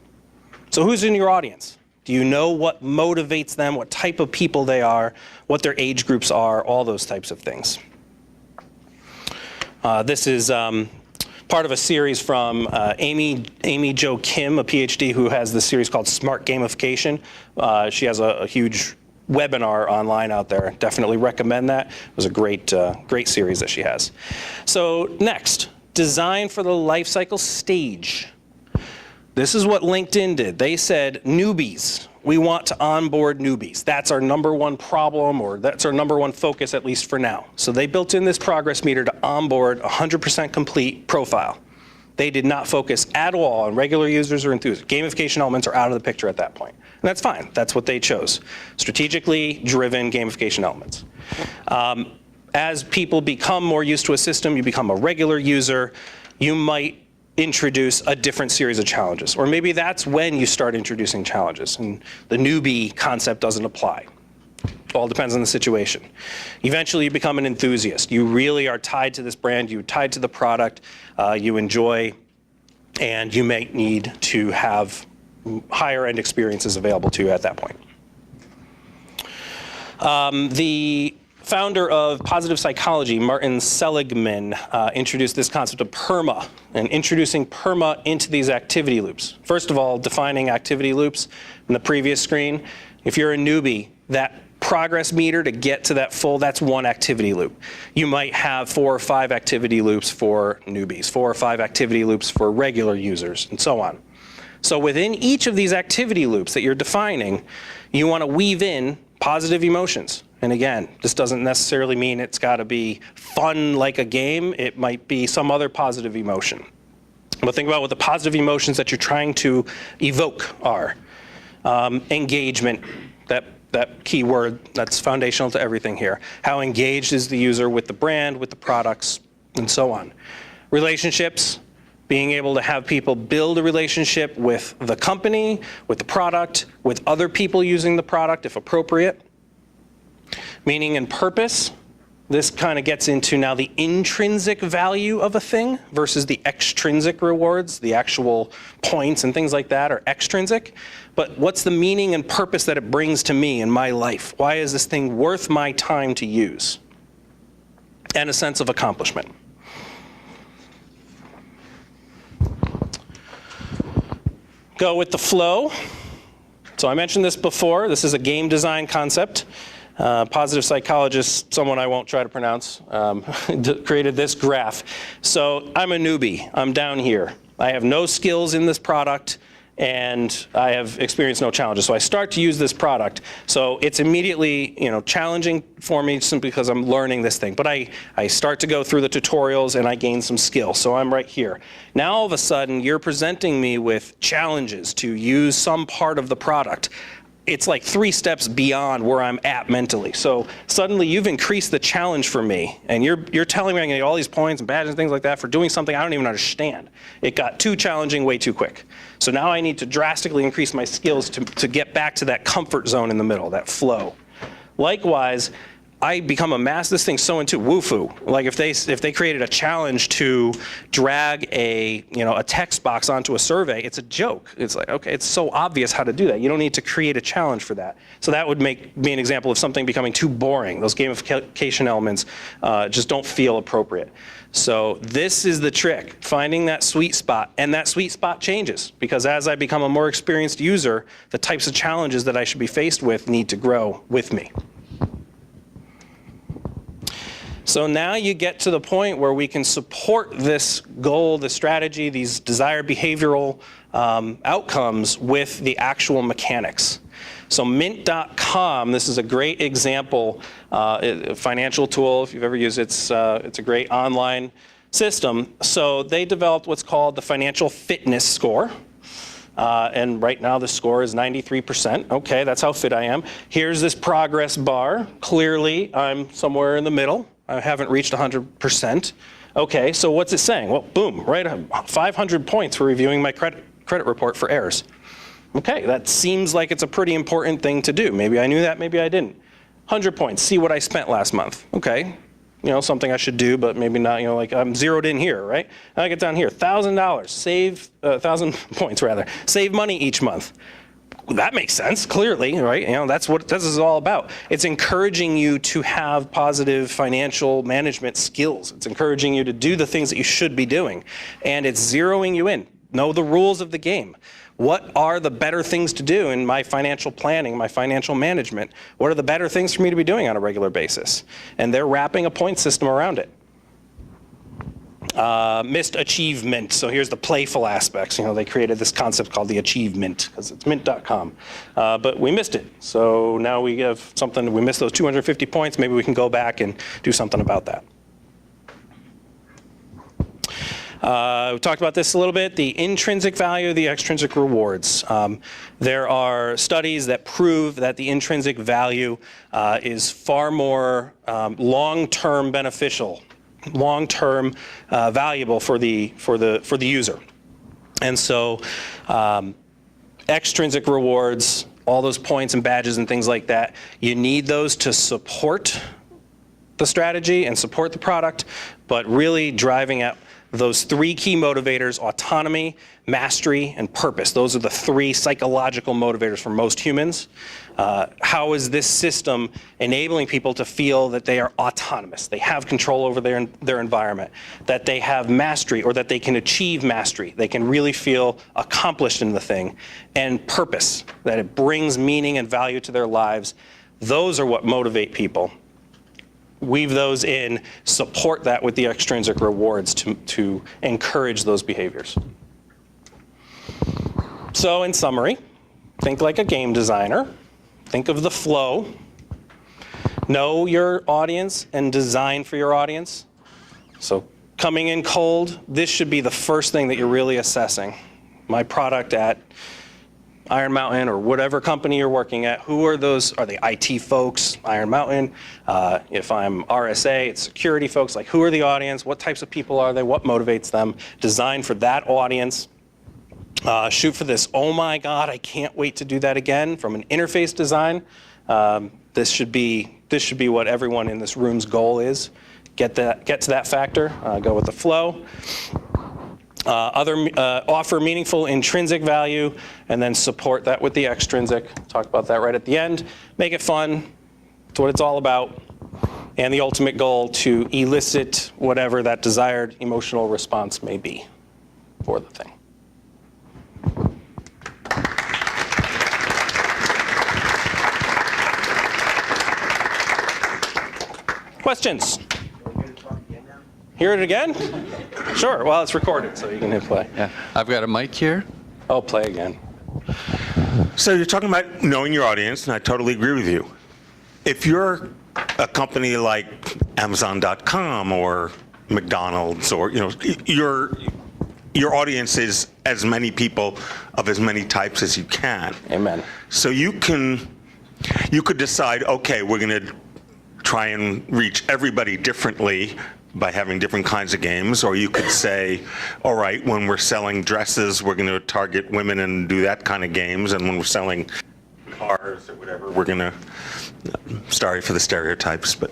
So who's in your audience? Do you know what motivates them, what type of people they are, what their age groups are, all those types of things? This is part of a series from Amy Jo Kim, a PhD who has this series called Smart Gamification. She has a huge webinar online out there. Definitely recommend that. It was a great series that she has. So next, design for the lifecycle stage. This is what LinkedIn did. They said, newbies, we want to onboard newbies. That's our number one problem, or that's our number one focus, at least for now. So they built in this progress meter to onboard 100% complete profile. They did not focus at all on regular users or enthusiasts. Gamification elements are out of the picture at that point. And that's fine. That's what they chose. Strategically driven gamification elements. As people become more used to a system, you become a regular user, you might introduce a different series of challenges. Or maybe that's when you start introducing challenges and the newbie concept doesn't apply. All depends on the situation. Eventually you become an enthusiast. You really are tied to this brand, you're tied to the product, you enjoy, and you may need to have higher end experiences available to you at that point. The founder of positive psychology, Martin Seligman, introduced this concept of PERMA, and introducing PERMA into these activity loops. First of all, defining activity loops. In the previous screen, if you're a newbie, that progress meter to get to that full, that's one activity loop. You might have 4 or 5 activity loops for newbies, 4 or 5 activity loops for regular users, and so on. So within each of these activity loops that you're defining, you want to weave in positive emotions. And again, this doesn't necessarily mean it's got to be fun like a game. It might be some other positive emotion. But think about what the positive emotions that you're trying to evoke are. Engagement, that key word, that's foundational to everything here. How engaged is the user with the brand, with the products, and so on. Relationships, being able to have people build a relationship with the company, with the product, with other people using the product if appropriate. Meaning and purpose, this kind of gets into now the intrinsic value of a thing versus the extrinsic rewards, the actual points and things like that are extrinsic. But what's the meaning and purpose that it brings to me in my life? Why is this thing worth my time to use? And a sense of accomplishment. Go with the flow. So I mentioned this before. This is a game design concept. Positive psychologist, someone I won't try to pronounce, created this graph. So I'm a newbie. I'm down here. I have no skills in this product, and I have experienced no challenges. So I start to use this product. So it's immediately, challenging for me simply because I'm learning this thing. But I start to go through the tutorials, and I gain some skills. So I'm right here. Now all of a sudden, you're presenting me with challenges to use some part of the product. It's like 3 steps beyond where I'm at mentally. So suddenly you've increased the challenge for me, and you're telling me I'm gonna get all these points and badges and things like that for doing something I don't even understand. It got too challenging way too quick. So now I need to drastically increase my skills to get back to that comfort zone in the middle, that flow. Likewise, I become a master. This thing's so into woo-foo. Like if they created a challenge to drag a text box onto a survey, it's a joke. It's like, okay, it's so obvious how to do that. You don't need to create a challenge for that. So that would be an example of something becoming too boring. Those gamification elements just don't feel appropriate. So this is the trick, finding that sweet spot, and that sweet spot changes because as I become a more experienced user, the types of challenges that I should be faced with need to grow with me. So now you get to the point where we can support this goal, this strategy, these desired behavioral outcomes with the actual mechanics. So Mint.com, this is a great example, a financial tool. If you've ever used it, it's a great online system. So they developed what's called the financial fitness score. And right now the score is 93%. Okay, that's how fit I am. Here's this progress bar. Clearly, I'm somewhere in the middle. I haven't reached 100%. Okay, so what's it saying? Well, boom, right, 500 points for reviewing my credit report for errors. Okay, that seems like it's a pretty important thing to do. Maybe I knew that, maybe I didn't. 100 points, see what I spent last month. Okay, you know, something I should do, but maybe not, you know, like I'm zeroed in here, right? And I get down here, $1,000, save, 1,000 points rather, save money each month. That makes sense, clearly, right? You know, that's what this is all about. It's encouraging you to have positive financial management skills. It's encouraging you to do the things that you should be doing. And it's zeroing you in. Know the rules of the game. What are the better things to do in my financial planning, my financial management? What are the better things for me to be doing on a regular basis? And they're wrapping a point system around it. Missed achievement. So here's the playful aspects. You know, they created this concept called the achievement because it's mint.com. But we missed it. So now we have something, we missed those 250 points. Maybe we can go back and do something about that. We talked about this a little bit, the intrinsic value, the extrinsic rewards. There are studies that prove that the intrinsic value is far more long-term beneficial, long-term valuable for the user. And so extrinsic rewards, all those points and badges and things like that, you need those to support the strategy and support the product, but really driving at those three key motivators: autonomy, mastery, and purpose. Those are the three psychological motivators for most humans. How is this system enabling people to feel that they are autonomous, they have control over their environment, that they have mastery, or that they can achieve mastery, they can really feel accomplished in the thing, and purpose, that it brings meaning and value to their lives. Those are what motivate people. Weave those in, support that with the extrinsic rewards to encourage those behaviors. So in summary, think like a game designer. Think of the flow. Know your audience and design for your audience. So coming in cold, this should be the first thing that you're really assessing. My product at Iron Mountain or whatever company you're working at, who are those? Are they IT folks, Iron Mountain? If I'm RSA, it's security folks. Like, who are the audience? What types of people are they? What motivates them? Design for that audience. Shoot for this, oh my God, I can't wait to do that again. From an interface design, this should be what everyone in this room's goal is. Get to that factor, go with the flow. Offer meaningful intrinsic value, and then support that with the extrinsic. Talk about that right at the end. Make it fun. That's what it's all about. And the ultimate goal, to elicit whatever that desired emotional response may be for the thing. Questions? Hear it again? Sure. Well, it's recorded, so you can hit play. Yeah, I've got a mic here. Oh, play again. So you're talking about knowing your audience, and I totally agree with you. If you're a company like Amazon.com or McDonald's, or your audience is as many people of as many types as you can. Amen. So you could decide, okay, we're going to try and reach everybody differently by having different kinds of games, or you could say, all right, when we're selling dresses, we're going to target women and do that kind of games, and when we're selling cars or whatever, we're going to, sorry for the stereotypes, but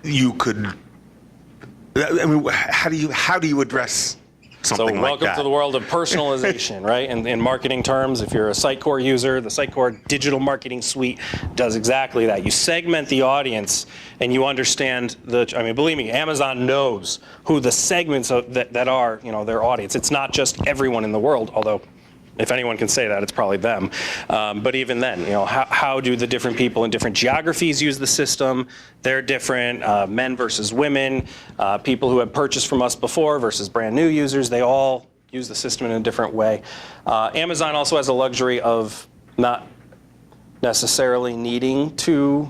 you could, I mean, how do you address something like that? So welcome to the world of personalization, right? In marketing terms, if you're a Sitecore user, the Sitecore digital marketing suite does exactly that. You segment the audience and you understand I mean, believe me, Amazon knows who the segments that are, their audience. It's not just everyone in the world, although if anyone can say that, it's probably them. But even then, how do the different people in different geographies use the system? They're different, men versus women, people who have purchased from us before versus brand new users. They all, use the system in a different way. Amazon also has the luxury of not necessarily needing to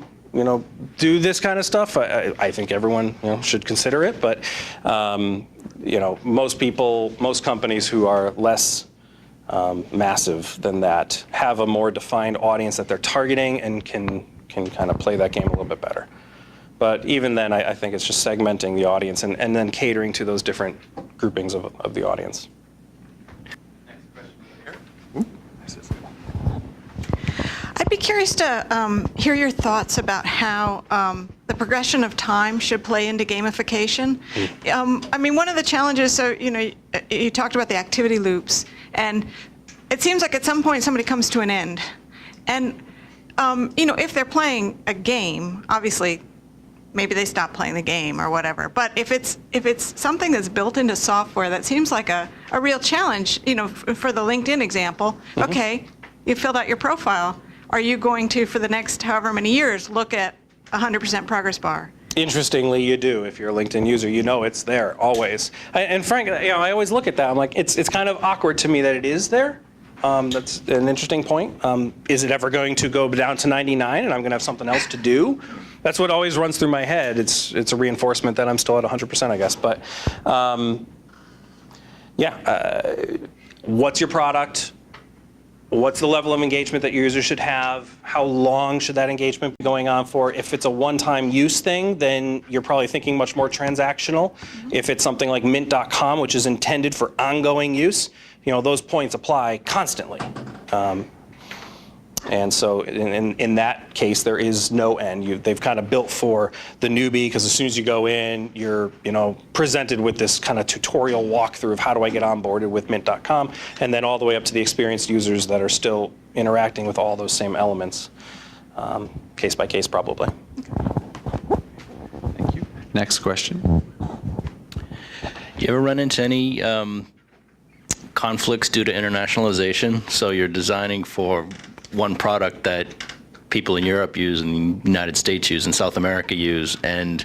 do this kind of stuff. I think everyone should consider it, but most companies who are less massive than that have a more defined audience that they're targeting and can kind of play that game a little bit better. But even then, I think it's just segmenting the audience and then catering to those different groupings of the audience. I'd be curious to hear your thoughts about how the progression of time should play into gamification. I mean, one of the challenges, so you talked about the activity loops, and it seems like at some point somebody comes to an end. And if they're playing a game, obviously maybe they stop playing the game or whatever. But if it's something that's built into software, that seems like a real challenge. For the LinkedIn example, okay, you filled out your profile. Are you going to, for the next however many years, look at 100% progress bar? Interestingly, you do. If you're a LinkedIn user, it's there always. And frankly, I always look at that. I'm like, it's kind of awkward to me that it is there. That's an interesting point. Is it ever going to go down to 99 and I'm going to have something else to do? That's what always runs through my head. It's a reinforcement that I'm still at 100%, I guess. But what's your product? What's the level of engagement that your users should have? How long should that engagement be going on for? If it's a one-time use thing, then you're probably thinking much more transactional. If it's something like mint.com, which is intended for ongoing use, those points apply constantly. And so in that case, there is no end. They've kind of built for the newbie, because as soon as you go in, you're presented with this kind of tutorial walkthrough of how do I get onboarded with mint.com, and then all the way up to the experienced users that are still interacting with all those same elements, case by case probably. Thank you. Next question. You ever run into any conflicts due to internationalization? So you're designing for one product that people in Europe use and the United States use and South America use, and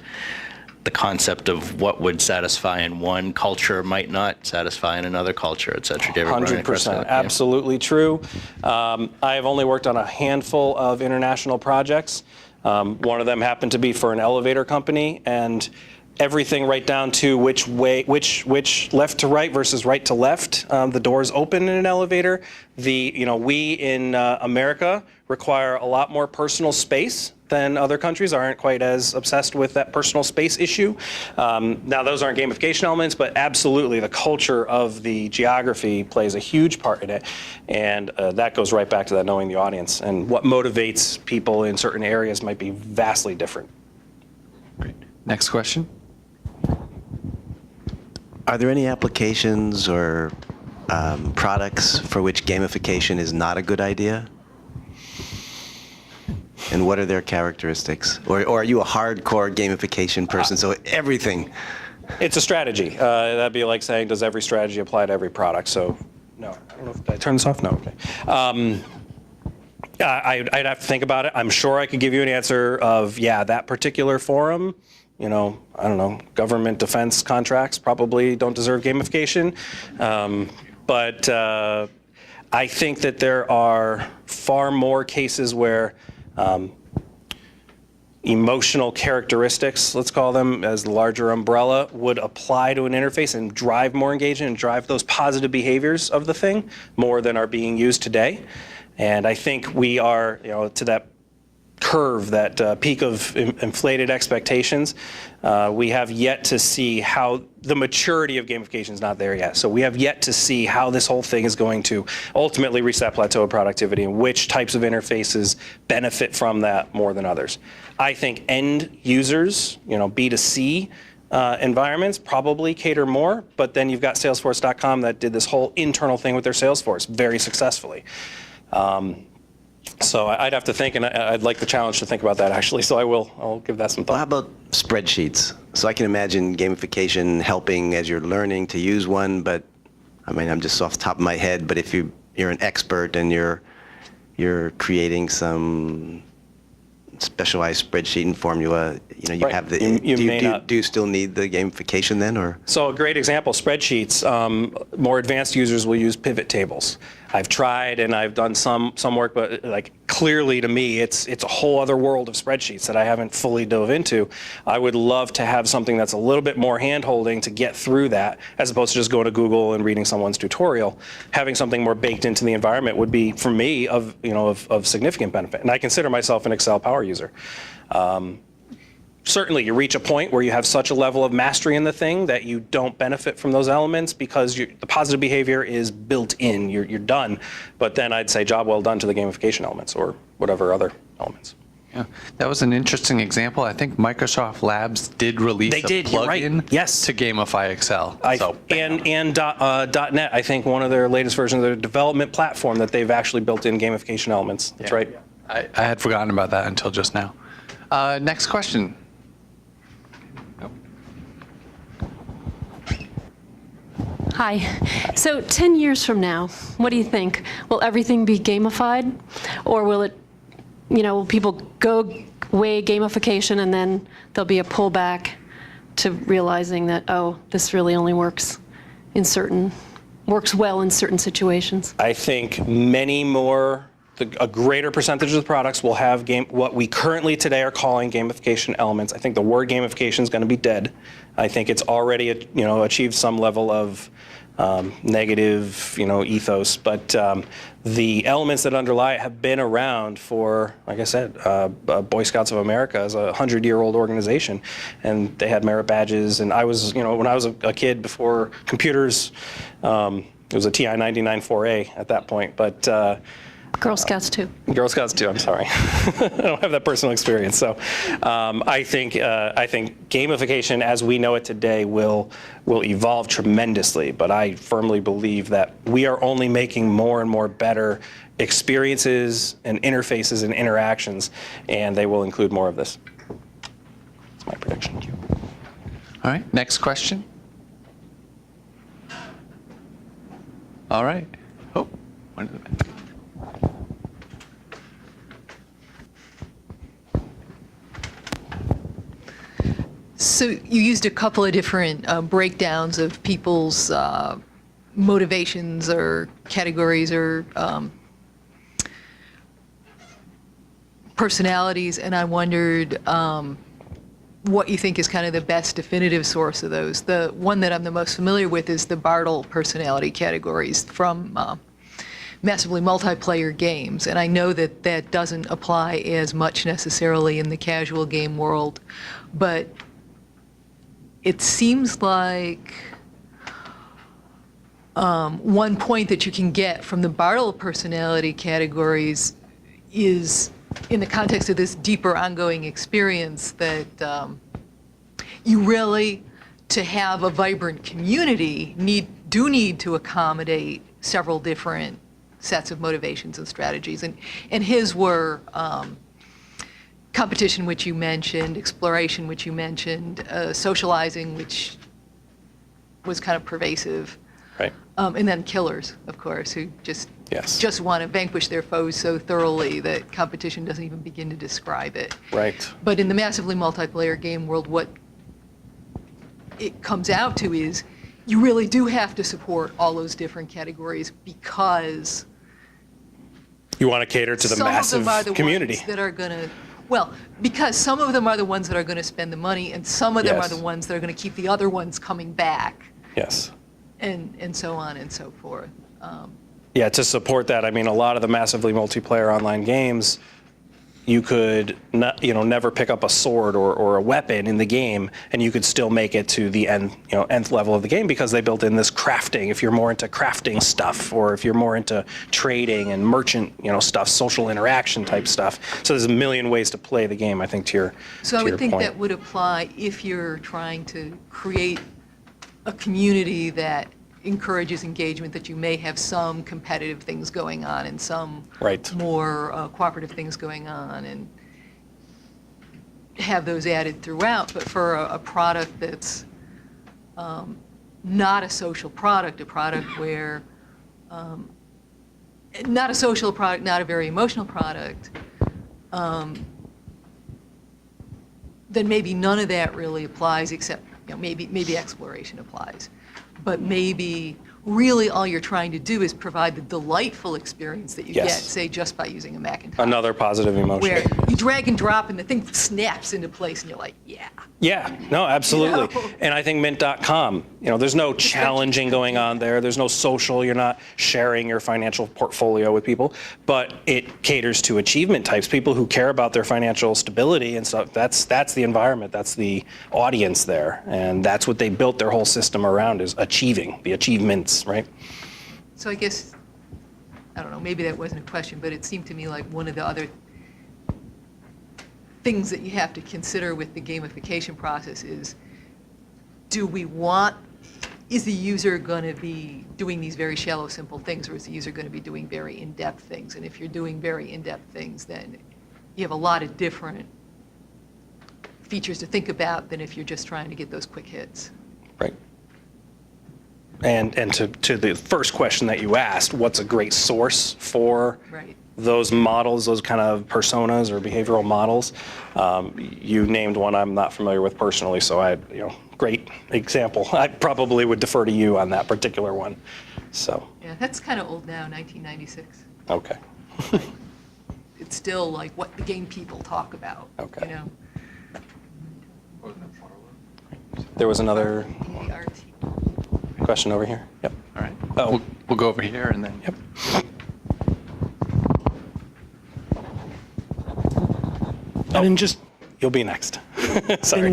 the concept of what would satisfy in one culture might not satisfy in another culture, et cetera. Do you ever run across 100%, that? absolutely true. I have only worked on a handful of international projects. One of them happened to be for an elevator company, and everything right down to which left to right versus right to left. The doors open in an elevator. We in America require a lot more personal space than other countries. Aren't quite as obsessed with that personal space issue. Now those aren't gamification elements, but absolutely the culture of the geography plays a huge part in it. And that goes right back to that knowing the audience, and what motivates people in certain areas might be vastly different. Great. Next question. Are there any applications or products for which gamification is not a good idea? And what are their characteristics? Or are you a hardcore gamification person, so everything? It's a strategy. That'd be like saying, does every strategy apply to every product? So, no. I don't know if, did I turn this off? No, okay. I'd have to think about it. I'm sure I could give you an answer of, that particular forum, I don't know, government defense contracts probably don't deserve gamification. But I think that there are far more cases where emotional characteristics, let's call them, as the larger umbrella, would apply to an interface and drive more engagement and drive those positive behaviors of the thing more than are being used today. And I think we are, to that curve, that peak of inflated expectations, we have yet to see how the maturity of gamification is not there yet. So we have yet to see how this whole thing is going to ultimately reach that plateau of productivity and which types of interfaces benefit from that more than others. I think end users, B2C environments probably cater more, but then you've got Salesforce.com that did this whole internal thing with their Salesforce very successfully. So I'd have to think, and I'd like the challenge to think about that actually, so I'll give that some thought. Well, how about spreadsheets? So I can imagine gamification helping as you're learning to use one, but I'm just off the top of my head, but if you're an expert and you're creating some specialized spreadsheet and formula, you Right. have the. You do, may do, not- do you still need the gamification then, or? So a great example, spreadsheets. More advanced users will use pivot tables. I've tried and I've done some work, but like clearly to me, it's a whole other world of spreadsheets that I haven't fully dove into. I would love to have something that's a little bit more hand-holding to get through that, as opposed to just going to Google and reading someone's tutorial. Having something more baked into the environment would be, for me, of significant benefit. And I consider myself an Excel power user. Certainly, you reach a point where you have such a level of mastery in the thing that you don't benefit from those elements because the positive behavior is built in. You're done. But then I'd say job well done to the gamification elements or whatever other elements. Yeah, that was an interesting example. I think Microsoft Labs did release They did, a you're right. plugin Yes. to gamify Excel. And .NET, I think one of their latest versions of their development platform that they've actually built in gamification elements. That's right. I had forgotten about that until just now. Next question. Hi. So 10 years from now, what do you think? Will everything be gamified? Or will it, will people go way gamification and then there'll be a pullback to realizing that, oh, this really only works well in certain situations? I think a greater percentage of the products will have what we currently today are calling gamification elements. I think the word gamification is going to be dead. I think it's already achieved some level of negative ethos, but the elements that underlie it have been around for, like I said, Boy Scouts of America is a 100-year-old organization, and they had merit badges. And I was, when I was a kid before computers, it was a TI 99-4A at that point, but. Girl Scouts too. Girl Scouts too. I'm sorry, I don't have that personal experience. So, I think gamification, as we know it today, will evolve tremendously. But I firmly believe that we are only making more and more better experiences and interfaces and interactions, and they will include more of this. That's my prediction. All right, next question. All right. Oh, one in the back. So you used a couple of different breakdowns of people's motivations or categories or personalities, and I wondered what you think is kind of the best definitive source of those. The one that I'm the most familiar with is the Bartle personality categories from massively multiplayer games, and I know that that doesn't apply as much necessarily in the casual game world, but it seems like one point that you can get from the Bartle personality categories is in the context of this deeper ongoing experience that you really, to have a vibrant community, need to accommodate several different sets of motivations and strategies. And his were competition, which you mentioned, exploration, which you mentioned, socializing, which was kind of pervasive. Right. And then killers, of course, who just want to vanquish their foes so thoroughly that competition doesn't even begin to describe it. Right. But in the massively multiplayer game world, what it comes out to is you really do have to support all those different categories because You want to cater to the massive community. Ones that are going to, well, because some of them are the ones that are going to spend the money, and some of them are Yes. the ones that are going to keep the other ones coming back, Yes. and so on and so forth. Yeah, to support that, I mean, a lot of the massively multiplayer online games, you could never pick up a sword or a weapon in the game, and you could still make it to the nth level of the game because they built in this crafting. If you're more into crafting stuff, or if you're more into trading and merchant stuff, social interaction type stuff. So there's a million ways to play the game. I think to your So I would think point. that would apply if you're trying to create a community that encourages engagement, that you may have some competitive things going on and some Right. more cooperative things going on, and have those added throughout. But for a product that's not a social product, a product where, not a social product, not a very emotional product, then maybe none of that really applies, except, maybe exploration applies. But maybe really all you're trying to do is provide the delightful experience that you Yes. get, say, just by using a Macintosh. Another positive emotion. Where you drag and drop and the thing snaps into place and you're like, yeah. Yeah, no, absolutely. You know? And I think Mint.com, there's no challenging going on there. There's no social. You're not sharing your financial portfolio with people, but it caters to achievement types, people who care about their financial stability and stuff. That's the environment. That's the audience there. And that's what they built their whole system around, is achieving, the achievements, right? So I guess, I don't know, maybe that wasn't a question, but it seemed to me like one of the other things that you have to consider with the gamification process is, is the user going to be doing these very shallow, simple things, or is the user going to be doing very in-depth things? And if you're doing very in-depth things, then you have a lot of different features to think about than if you're just trying to get those quick hits. Right. And to the first question that you asked, what's a great source for Right. those models, those kind of personas or behavioral models? You named one I'm not familiar with personally, so great example. I probably would defer to you on that particular one. So. Yeah, that's kind of old now, 1996. Okay. It's still like what the game people talk about. Okay. You know? There was another PART. question over here. Yep. All right. Oh. We'll go over here and then. Yep. And just You'll be next. Sorry.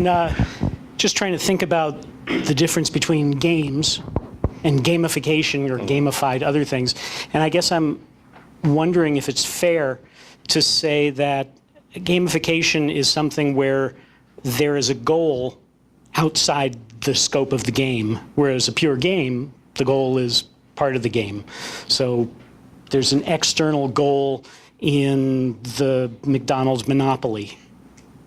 just trying to think about the difference between games and gamification or gamified other things. And I guess I'm wondering if it's fair to say that gamification is something where there is a goal outside the scope of the game, whereas a pure game, the goal is part of the game. So there's an external goal in the McDonald's Monopoly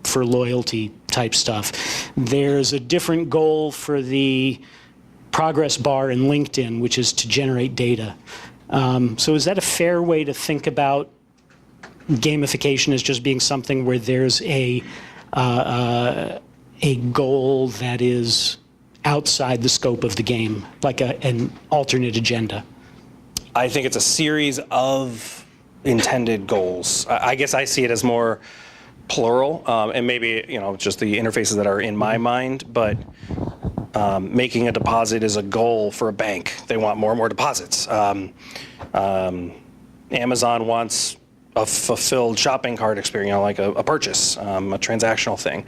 for loyalty type stuff. There's a different goal for the progress bar in LinkedIn, which is to generate data. So is that a fair way to think about gamification as just being something where there's a goal that is outside the scope of the game, like an alternate agenda? I think it's a series of intended goals. I guess I see it as more plural, and maybe just the interfaces that are in my mind, but making a deposit is a goal for a bank. They want more and more deposits. Amazon wants a fulfilled shopping cart experience, like a purchase, a transactional thing.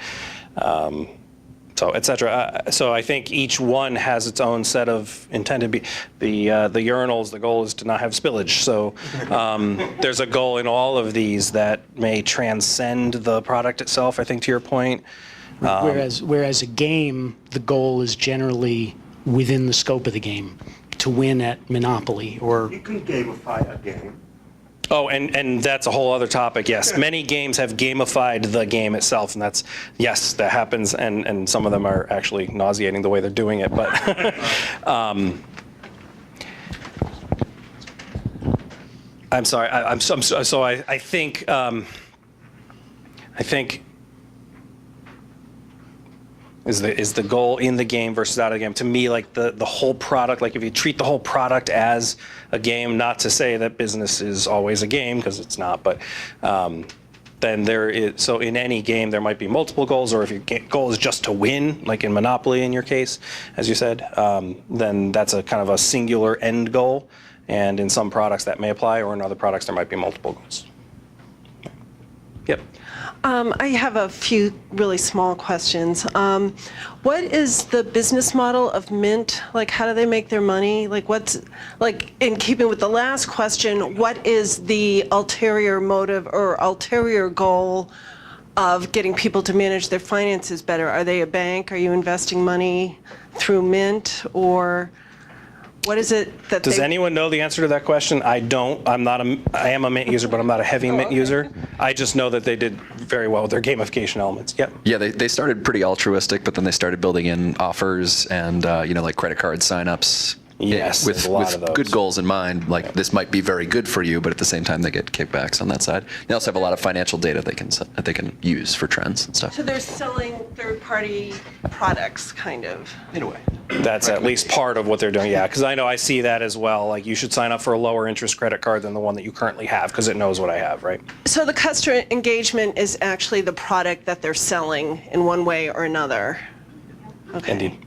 So et cetera. So I think each one has its own set of intended. The urinals, the goal is to not have spillage. So there's a goal in all of these that may transcend the product itself, I think, to your point. Whereas a game, the goal is generally within the scope of the game, to win at Monopoly or... You can gamify a game. Oh, and that's a whole other topic, yes. Many games have gamified the game itself, and yes, that happens, and some of them are actually nauseating the way they're doing it, but I'm sorry, so I think is the goal in the game versus out of the game. To me, like the whole product, like if you treat the whole product as a game, not to say that business is always a game, because it's not, but then there is, so in any game there might be multiple goals, or if your goal is just to win, like in Monopoly in your case, as you said, then that's a kind of a singular end goal, and in some products that may apply, or in other products there might be multiple goals. Yep. I have a few really small questions. What is the business model of Mint? Like, how do they make their money? Like, in keeping with the last question, what is the ulterior motive or ulterior goal of getting people to manage their finances better? Are they a bank? Are you investing money through Mint? Or what is it that Does anyone know the answer to that question? I don't. I am a Mint user, but I'm not a heavy Mint user. I just know that they did very well with their gamification elements. Yep. Yeah, they started pretty altruistic, but then they started building in offers and like credit card signups Yes, there's with a lot of those. good goals in mind, like this might be very good for you, but at the same time they get kickbacks on that side. They also have a lot of financial data they can use for trends and stuff. So they're selling third-party products, kind of. In a way. That's at least part of what they're doing, yeah, because I know I see that as well. Like, you should sign up for a lower interest credit card than the one that you currently have, because it knows what I have, right? So the customer engagement is actually the product that they're selling in one way or another. Okay. Indeed.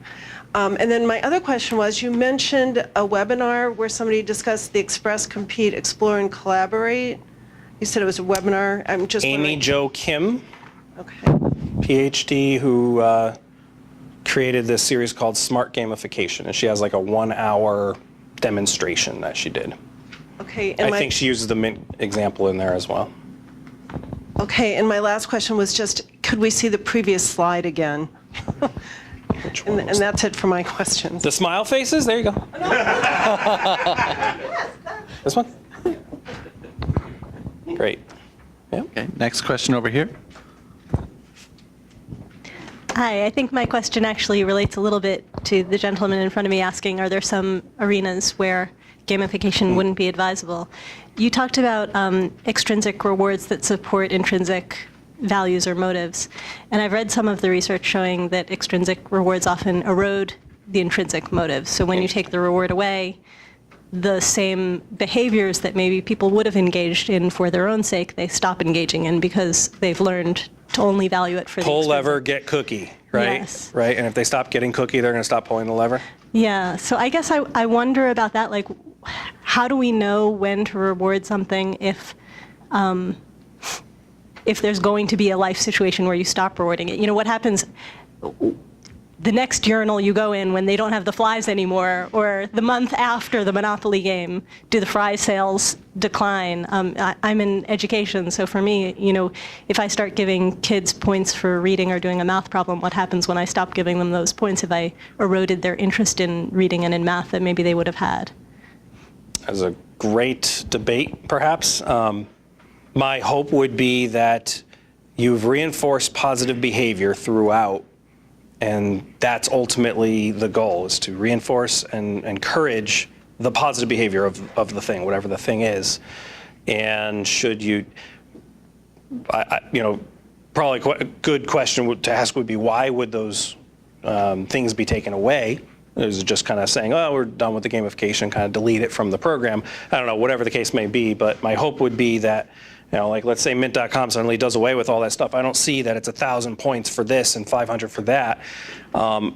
And then my other question was, you mentioned a webinar where somebody discussed the Express, Compete, Explore, and Collaborate. You said it was a webinar. I'm just Amy wondering- Jo Kim, Okay. PhD, who created this series called Smart Gamification, and she has like a 1-hour demonstration that she did. Okay. And I think she uses the Mint example in there as well. Okay, and my last question was just, could we see the previous slide again? Which one And was that's it for my questions. the smile faces? There you go. This one? Great. Yeah. Okay, next question over here. Hi, I think my question actually relates a little bit to the gentleman in front of me asking, are there some arenas where gamification wouldn't be advisable? You talked about extrinsic rewards that support intrinsic values or motives. And I've read some of the research showing that extrinsic rewards often erode the intrinsic motives. So when you take the reward away, the same behaviors that maybe people would have engaged in for their own sake, they stop engaging in because they've learned to only value it for the Pull extrinsic. lever, get cookie, right? Yes. Right, and if they stop getting cookie, they're going to stop pulling the lever? Yeah, so I guess I wonder about that, like, how do we know when to reward something if there's going to be a life situation where you stop rewarding it? You know, what happens the next urinal you go in when they don't have the flies anymore, or the month after the Monopoly game, do the fry sales decline? I'm in education, so for me, you know, if I start giving kids points for reading or doing a math problem, what happens when I stop giving them those points? Have I eroded their interest in reading and in math that maybe they would have had? As a great debate, perhaps. My hope would be that you've reinforced positive behavior throughout, and that's ultimately the goal, is to reinforce and encourage the positive behavior of the thing, whatever the thing is. And should you, you know, probably a good question to ask would be, why would those things be taken away? Is it just kind of saying, oh, we're done with the gamification, kind of delete it from the program? I don't know, whatever the case may be, but my hope would be that, you know, like, let's say Mint.com suddenly does away with all that stuff. I don't see that it's 1,000 points for this and 500 for that.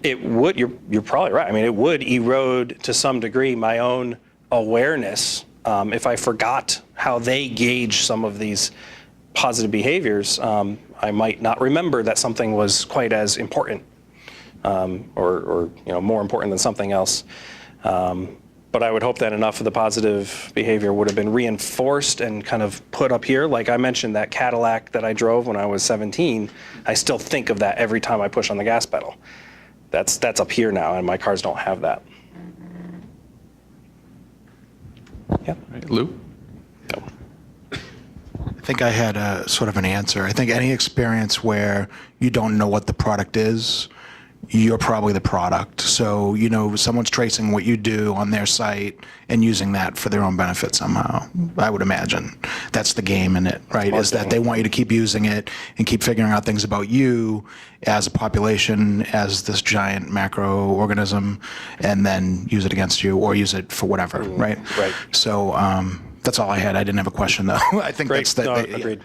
It would, you're probably right. I mean, it would erode to some degree my own awareness if I forgot how they gauge some of these positive behaviors. I might not remember that something was quite as important. Or you know, more important than something else. But I would hope that enough of the positive behavior would have been reinforced and kind of put up here. Like I mentioned, that Cadillac that I drove when I was 17, I still think of that every time I push on the gas pedal. That's up here now, and my cars don't have that. Yeah. Right, Lou? Go. I think I had a sort of an answer. I think any experience where you don't know what the product is, you're probably the product. So, you know, someone's tracing what you do on their site and using that for their own benefit somehow, I would imagine. That's the game in it, right? Is that they want you to keep using it and keep figuring out things about you as a population, as this giant macro organism, and then use it against you or use it for whatever, right? Right. So that's all I had. I didn't have a question, though. I think Great. that's the... No, agreed.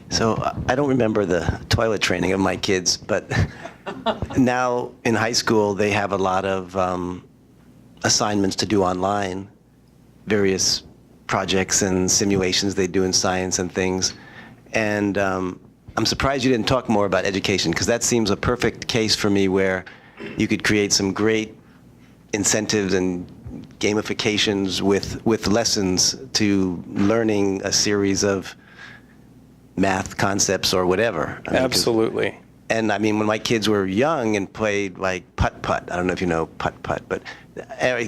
So I don't remember the toilet training of my kids, but now in high school they have a lot of assignments to do online, various projects and simulations they do in science and things. And I'm surprised you didn't talk more about education, because that seems a perfect case for me where you could create some great incentives and gamifications with lessons to learning a series of math concepts or whatever. I mean, Absolutely. And I mean, when my kids were young and played like putt-putt, I don't know if you know putt-putt, but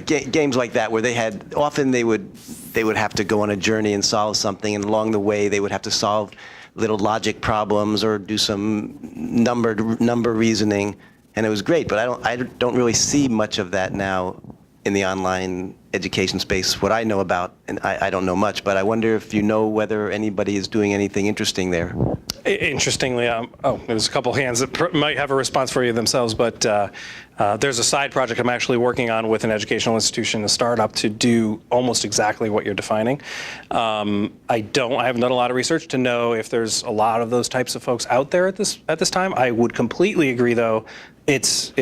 games like that where often they would have to go on a journey and solve something, and along the way they would have to solve little logic problems or do some number reasoning. and it was great. But I don't really see much of that now in the online education space. What I know about, and I don't know much, but I wonder if you know whether anybody is doing anything interesting there. Interestingly, there's a couple hands that might have a response for you themselves, but there's a side project I'm actually working on with an educational institution, a startup, to do almost exactly what you're defining. I haven't done a lot of research to know if there's a lot of those types of folks out there at this time. I would completely agree, though. It's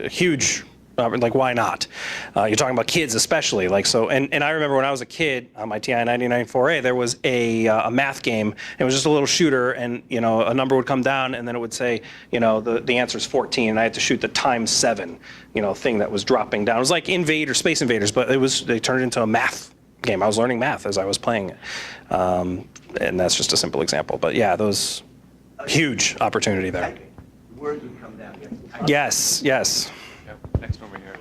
huge. Like, why not? You're talking about kids especially. Like, so, and I remember when I was a kid on my TI 99.4a, there was a math game. It was just a little shooter, and a number would come down, and then it would say, the answer is 14, and I had to shoot the ×7, thing that was dropping down. It was like Space Invaders, but they turned it into a math game. I was learning math as I was playing it, and that's just a simple example. But yeah, those huge opportunity there. Word would come down. Yes. Next over here.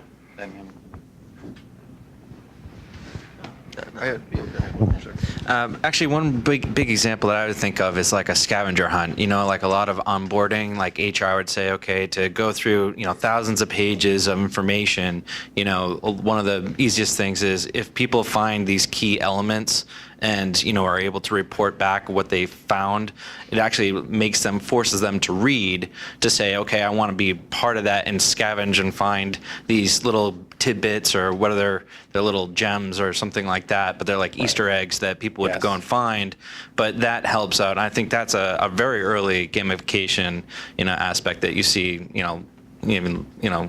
Actually, one big example that I would think of is like a scavenger hunt. Like a lot of onboarding, like HR would say, okay, to go through thousands of pages of information. One of the easiest things is if people find these key elements and are able to report back what they found, it actually forces them to read, to say, okay, I want to be part of that and scavenge and find these little tidbits, or whether they're little gems or something like that, but they're like Easter eggs that people would go and find. But that helps out. And I think that's a very early gamification aspect that you see even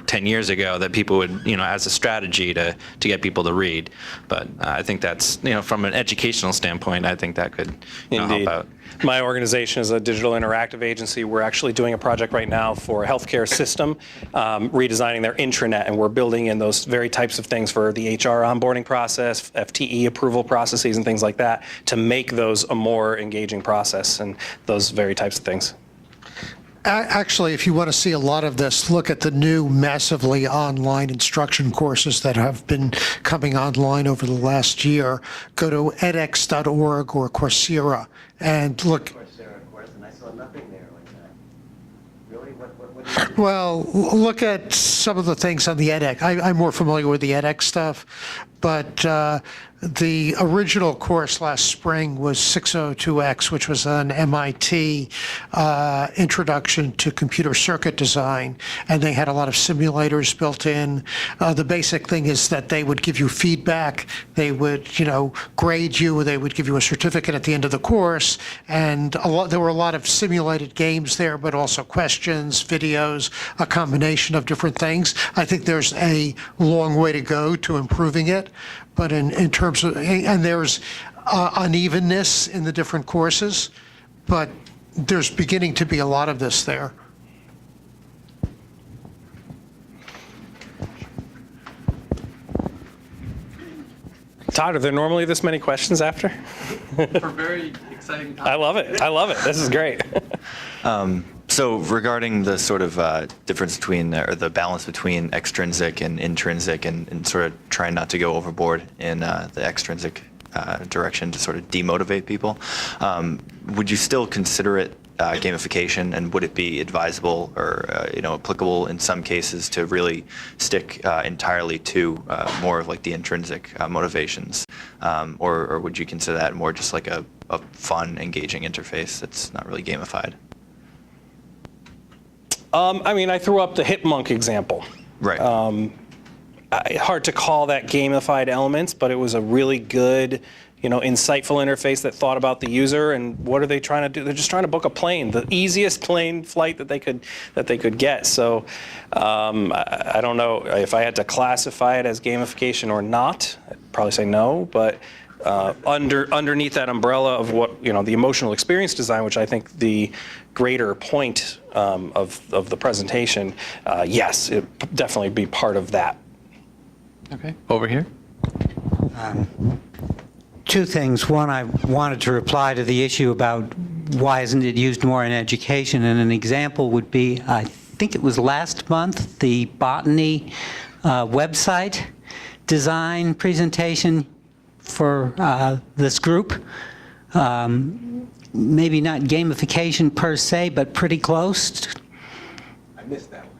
10 years ago, that people would as a strategy to get people to read. But I think that's from an educational standpoint, I think that could help out. My organization is a digital interactive agency. We're actually doing a project right now for a healthcare system, redesigning their intranet, and we're building in those very types of things for the HR onboarding process, FTE approval processes, and things like that, to make those a more engaging process, and those very types of things. Actually, if you want to see a lot of this, look at the new massively online instruction courses that have been coming online over the last year. Go to edX.org or Coursera and look. Coursera, of course, and I saw nothing there like that. Really? What Well, look at some of the things on the edX. I'm more familiar with the edX stuff, but the original course last spring was 602X, which was an MIT introduction to computer circuit design, and they had a lot of simulators built in. The basic thing is that they would give you feedback, they would, grade you, they would give you a certificate at the end of the course, and there were a lot of simulated games there, but also questions, videos, a combination of different things. I think there's a long way to go to improving it. But in terms of, and there's unevenness in the different courses, but there's beginning to be a lot of this there. Todd, are there normally this many questions after? For very exciting topics. I love it. This is great. So regarding the sort of difference between, or the balance between extrinsic and intrinsic, and sort of trying not to go overboard in the extrinsic direction to sort of demotivate people, would you still consider it gamification, and would it be advisable or applicable in some cases to really stick entirely to more of like the intrinsic motivations, or would you consider that more just like a fun, engaging interface that's not really gamified? I threw up the Hipmunk example. Right. Hard to call that gamified elements, but it was a really good, insightful interface that thought about the user and what are they trying to do? They're just trying to book a plane, the easiest plane flight that they could get. So I don't know if I had to classify it as gamification or not. I'd probably say no, but underneath that umbrella of what the emotional experience design, which I think the greater point of the presentation, yes, it definitely be part of that. Okay, over here. Two things. One, I wanted to reply to the issue about why isn't it used more in education, and an example would be, I think it was last month, the botany website design presentation for this group. Maybe not gamification per se, but pretty close. I missed that one.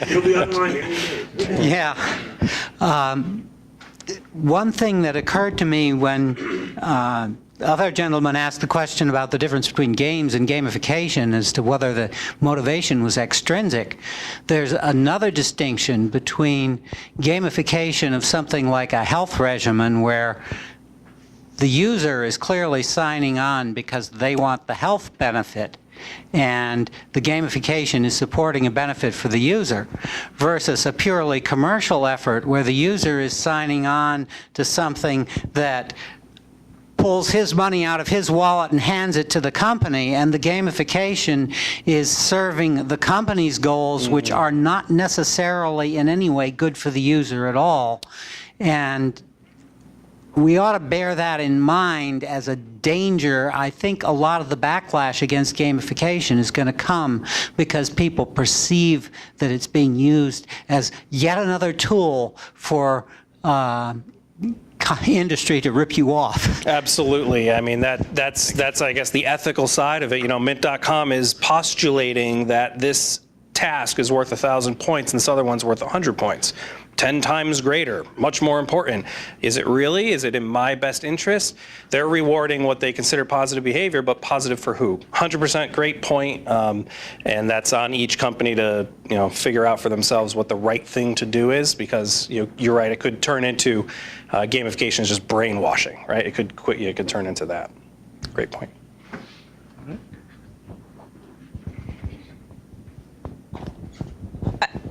You'll be online any day. Yeah. One thing that occurred to me when the other gentleman asked the question about the difference between games and gamification as to whether the motivation was extrinsic, there's another distinction between gamification of something like a health regimen where the user is clearly signing on because they want the health benefit, and the gamification is supporting a benefit for the user, versus a purely commercial effort where the user is signing on to something that pulls his money out of his wallet and hands it to the company, and the gamification is serving the company's goals, which are not necessarily in any way good for the user at all. And we ought to bear that in mind as a danger. I think a lot of the backlash against gamification is going to come because people perceive that it's being used as yet another tool for industry to rip you off. Absolutely. I mean, that's I guess the ethical side of it. You know, Mint.com is postulating that this task is worth 1,000 points and this other one's worth 100 points. 10 times greater, much more important. Is it really? Is it in my best interest? They're rewarding what they consider positive behavior, but positive for who? 100% great point, and that's on each company to figure out for themselves what the right thing to do is, because you're right, it could turn into gamification is just brainwashing, right? It could turn into that. Great point.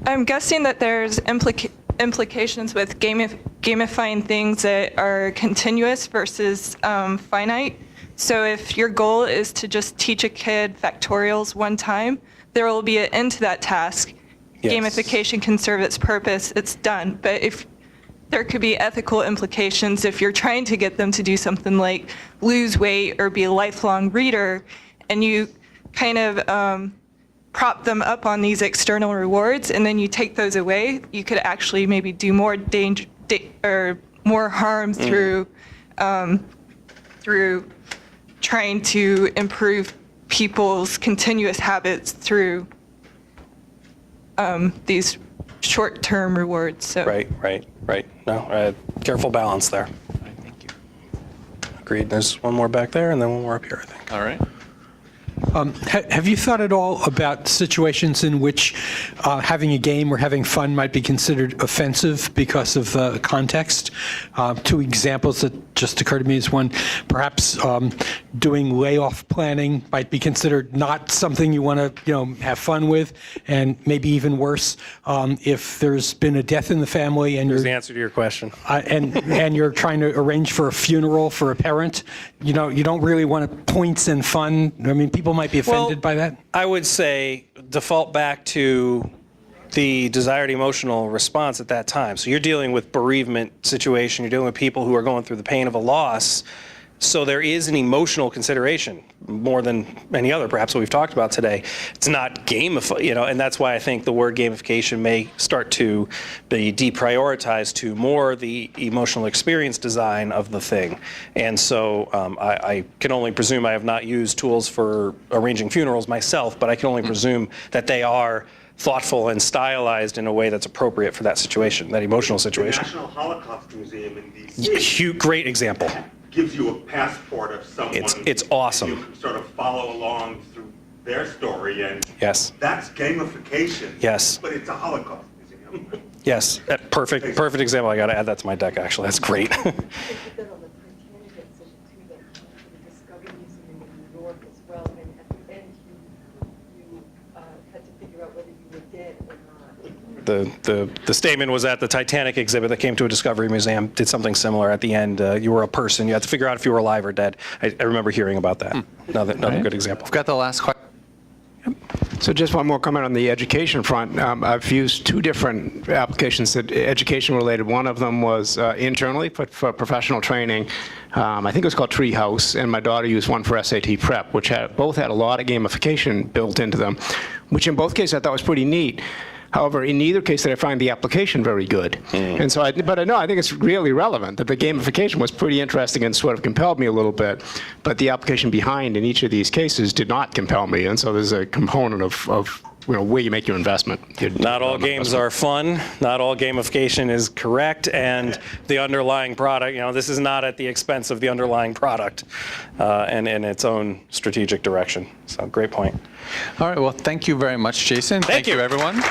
I'm guessing that there's implications with gamifying things that are continuous versus finite. So if your goal is to just teach a kid factorials one time, there will be an end to that task. Yes. Gamification can serve its purpose, it's done. But if there could be ethical implications if you're trying to get them to do something like lose weight or be a lifelong reader, and you kind of prop them up on these external rewards, and then you take those away, you could actually maybe do more danger or more harm through trying to improve people's continuous habits through these short-term rewards. So. Right. No, careful balance there. Thank you. Agreed. There's one more back there, and then one more up here, I think. All right. Have you thought at all about situations in which having a game or having fun might be considered offensive because of context? Two examples that just occurred to me is one, perhaps doing layoff planning might be considered not something you want to have fun with, and maybe even worse, if there's been a death in the family and Here's the answer to your question. And you're trying to arrange for a funeral for a parent. You don't really want points and fun. I mean, people might be offended by that. I would say default back to the desired emotional response at that time. So you're dealing with bereavement situation. You're dealing with people who are going through the pain of a loss. So there is an emotional consideration more than any other, perhaps what we've talked about today. It's not gamified, and that's why I think the word gamification may start to be deprioritized to more the emotional experience design of the thing. And so I can only presume, I have not used tools for arranging funerals myself, but I can only presume that they are thoughtful and stylized in a way that's appropriate for that situation, that emotional situation. The National Holocaust Museum in D.C. Great example. Gives you a passport of someone. It's awesome. You can sort of follow along through their story, and yes, that's gamification. Yes. But it's a Holocaust museum. Yes, perfect example. I got to add that to my deck, actually. That's great. The statement was that the Titanic exhibit that came to a Discovery Museum did something similar at the end. You were a person. You had to figure out if you were alive or dead. I remember hearing about that. Another good example. I've got the last question. So just one more comment on the education front. I've used two different applications that education related. One of them was internally for professional training. I think it was called Treehouse, and my daughter used one for SAT prep, which both had a lot of gamification built into them, which in both cases I thought was pretty neat. However, in neither case did I find the application very good. And so, I think it's really relevant that the gamification was pretty interesting and sort of compelled me a little bit, but the application behind in each of these cases did not compel me. And so there's a component of where you make your investment. Not all games are fun. Not all gamification is correct, and the underlying product, this is not at the expense of the underlying product and in its own strategic direction. So great point. All right, well, thank you very much, Jason. Thank you, everyone.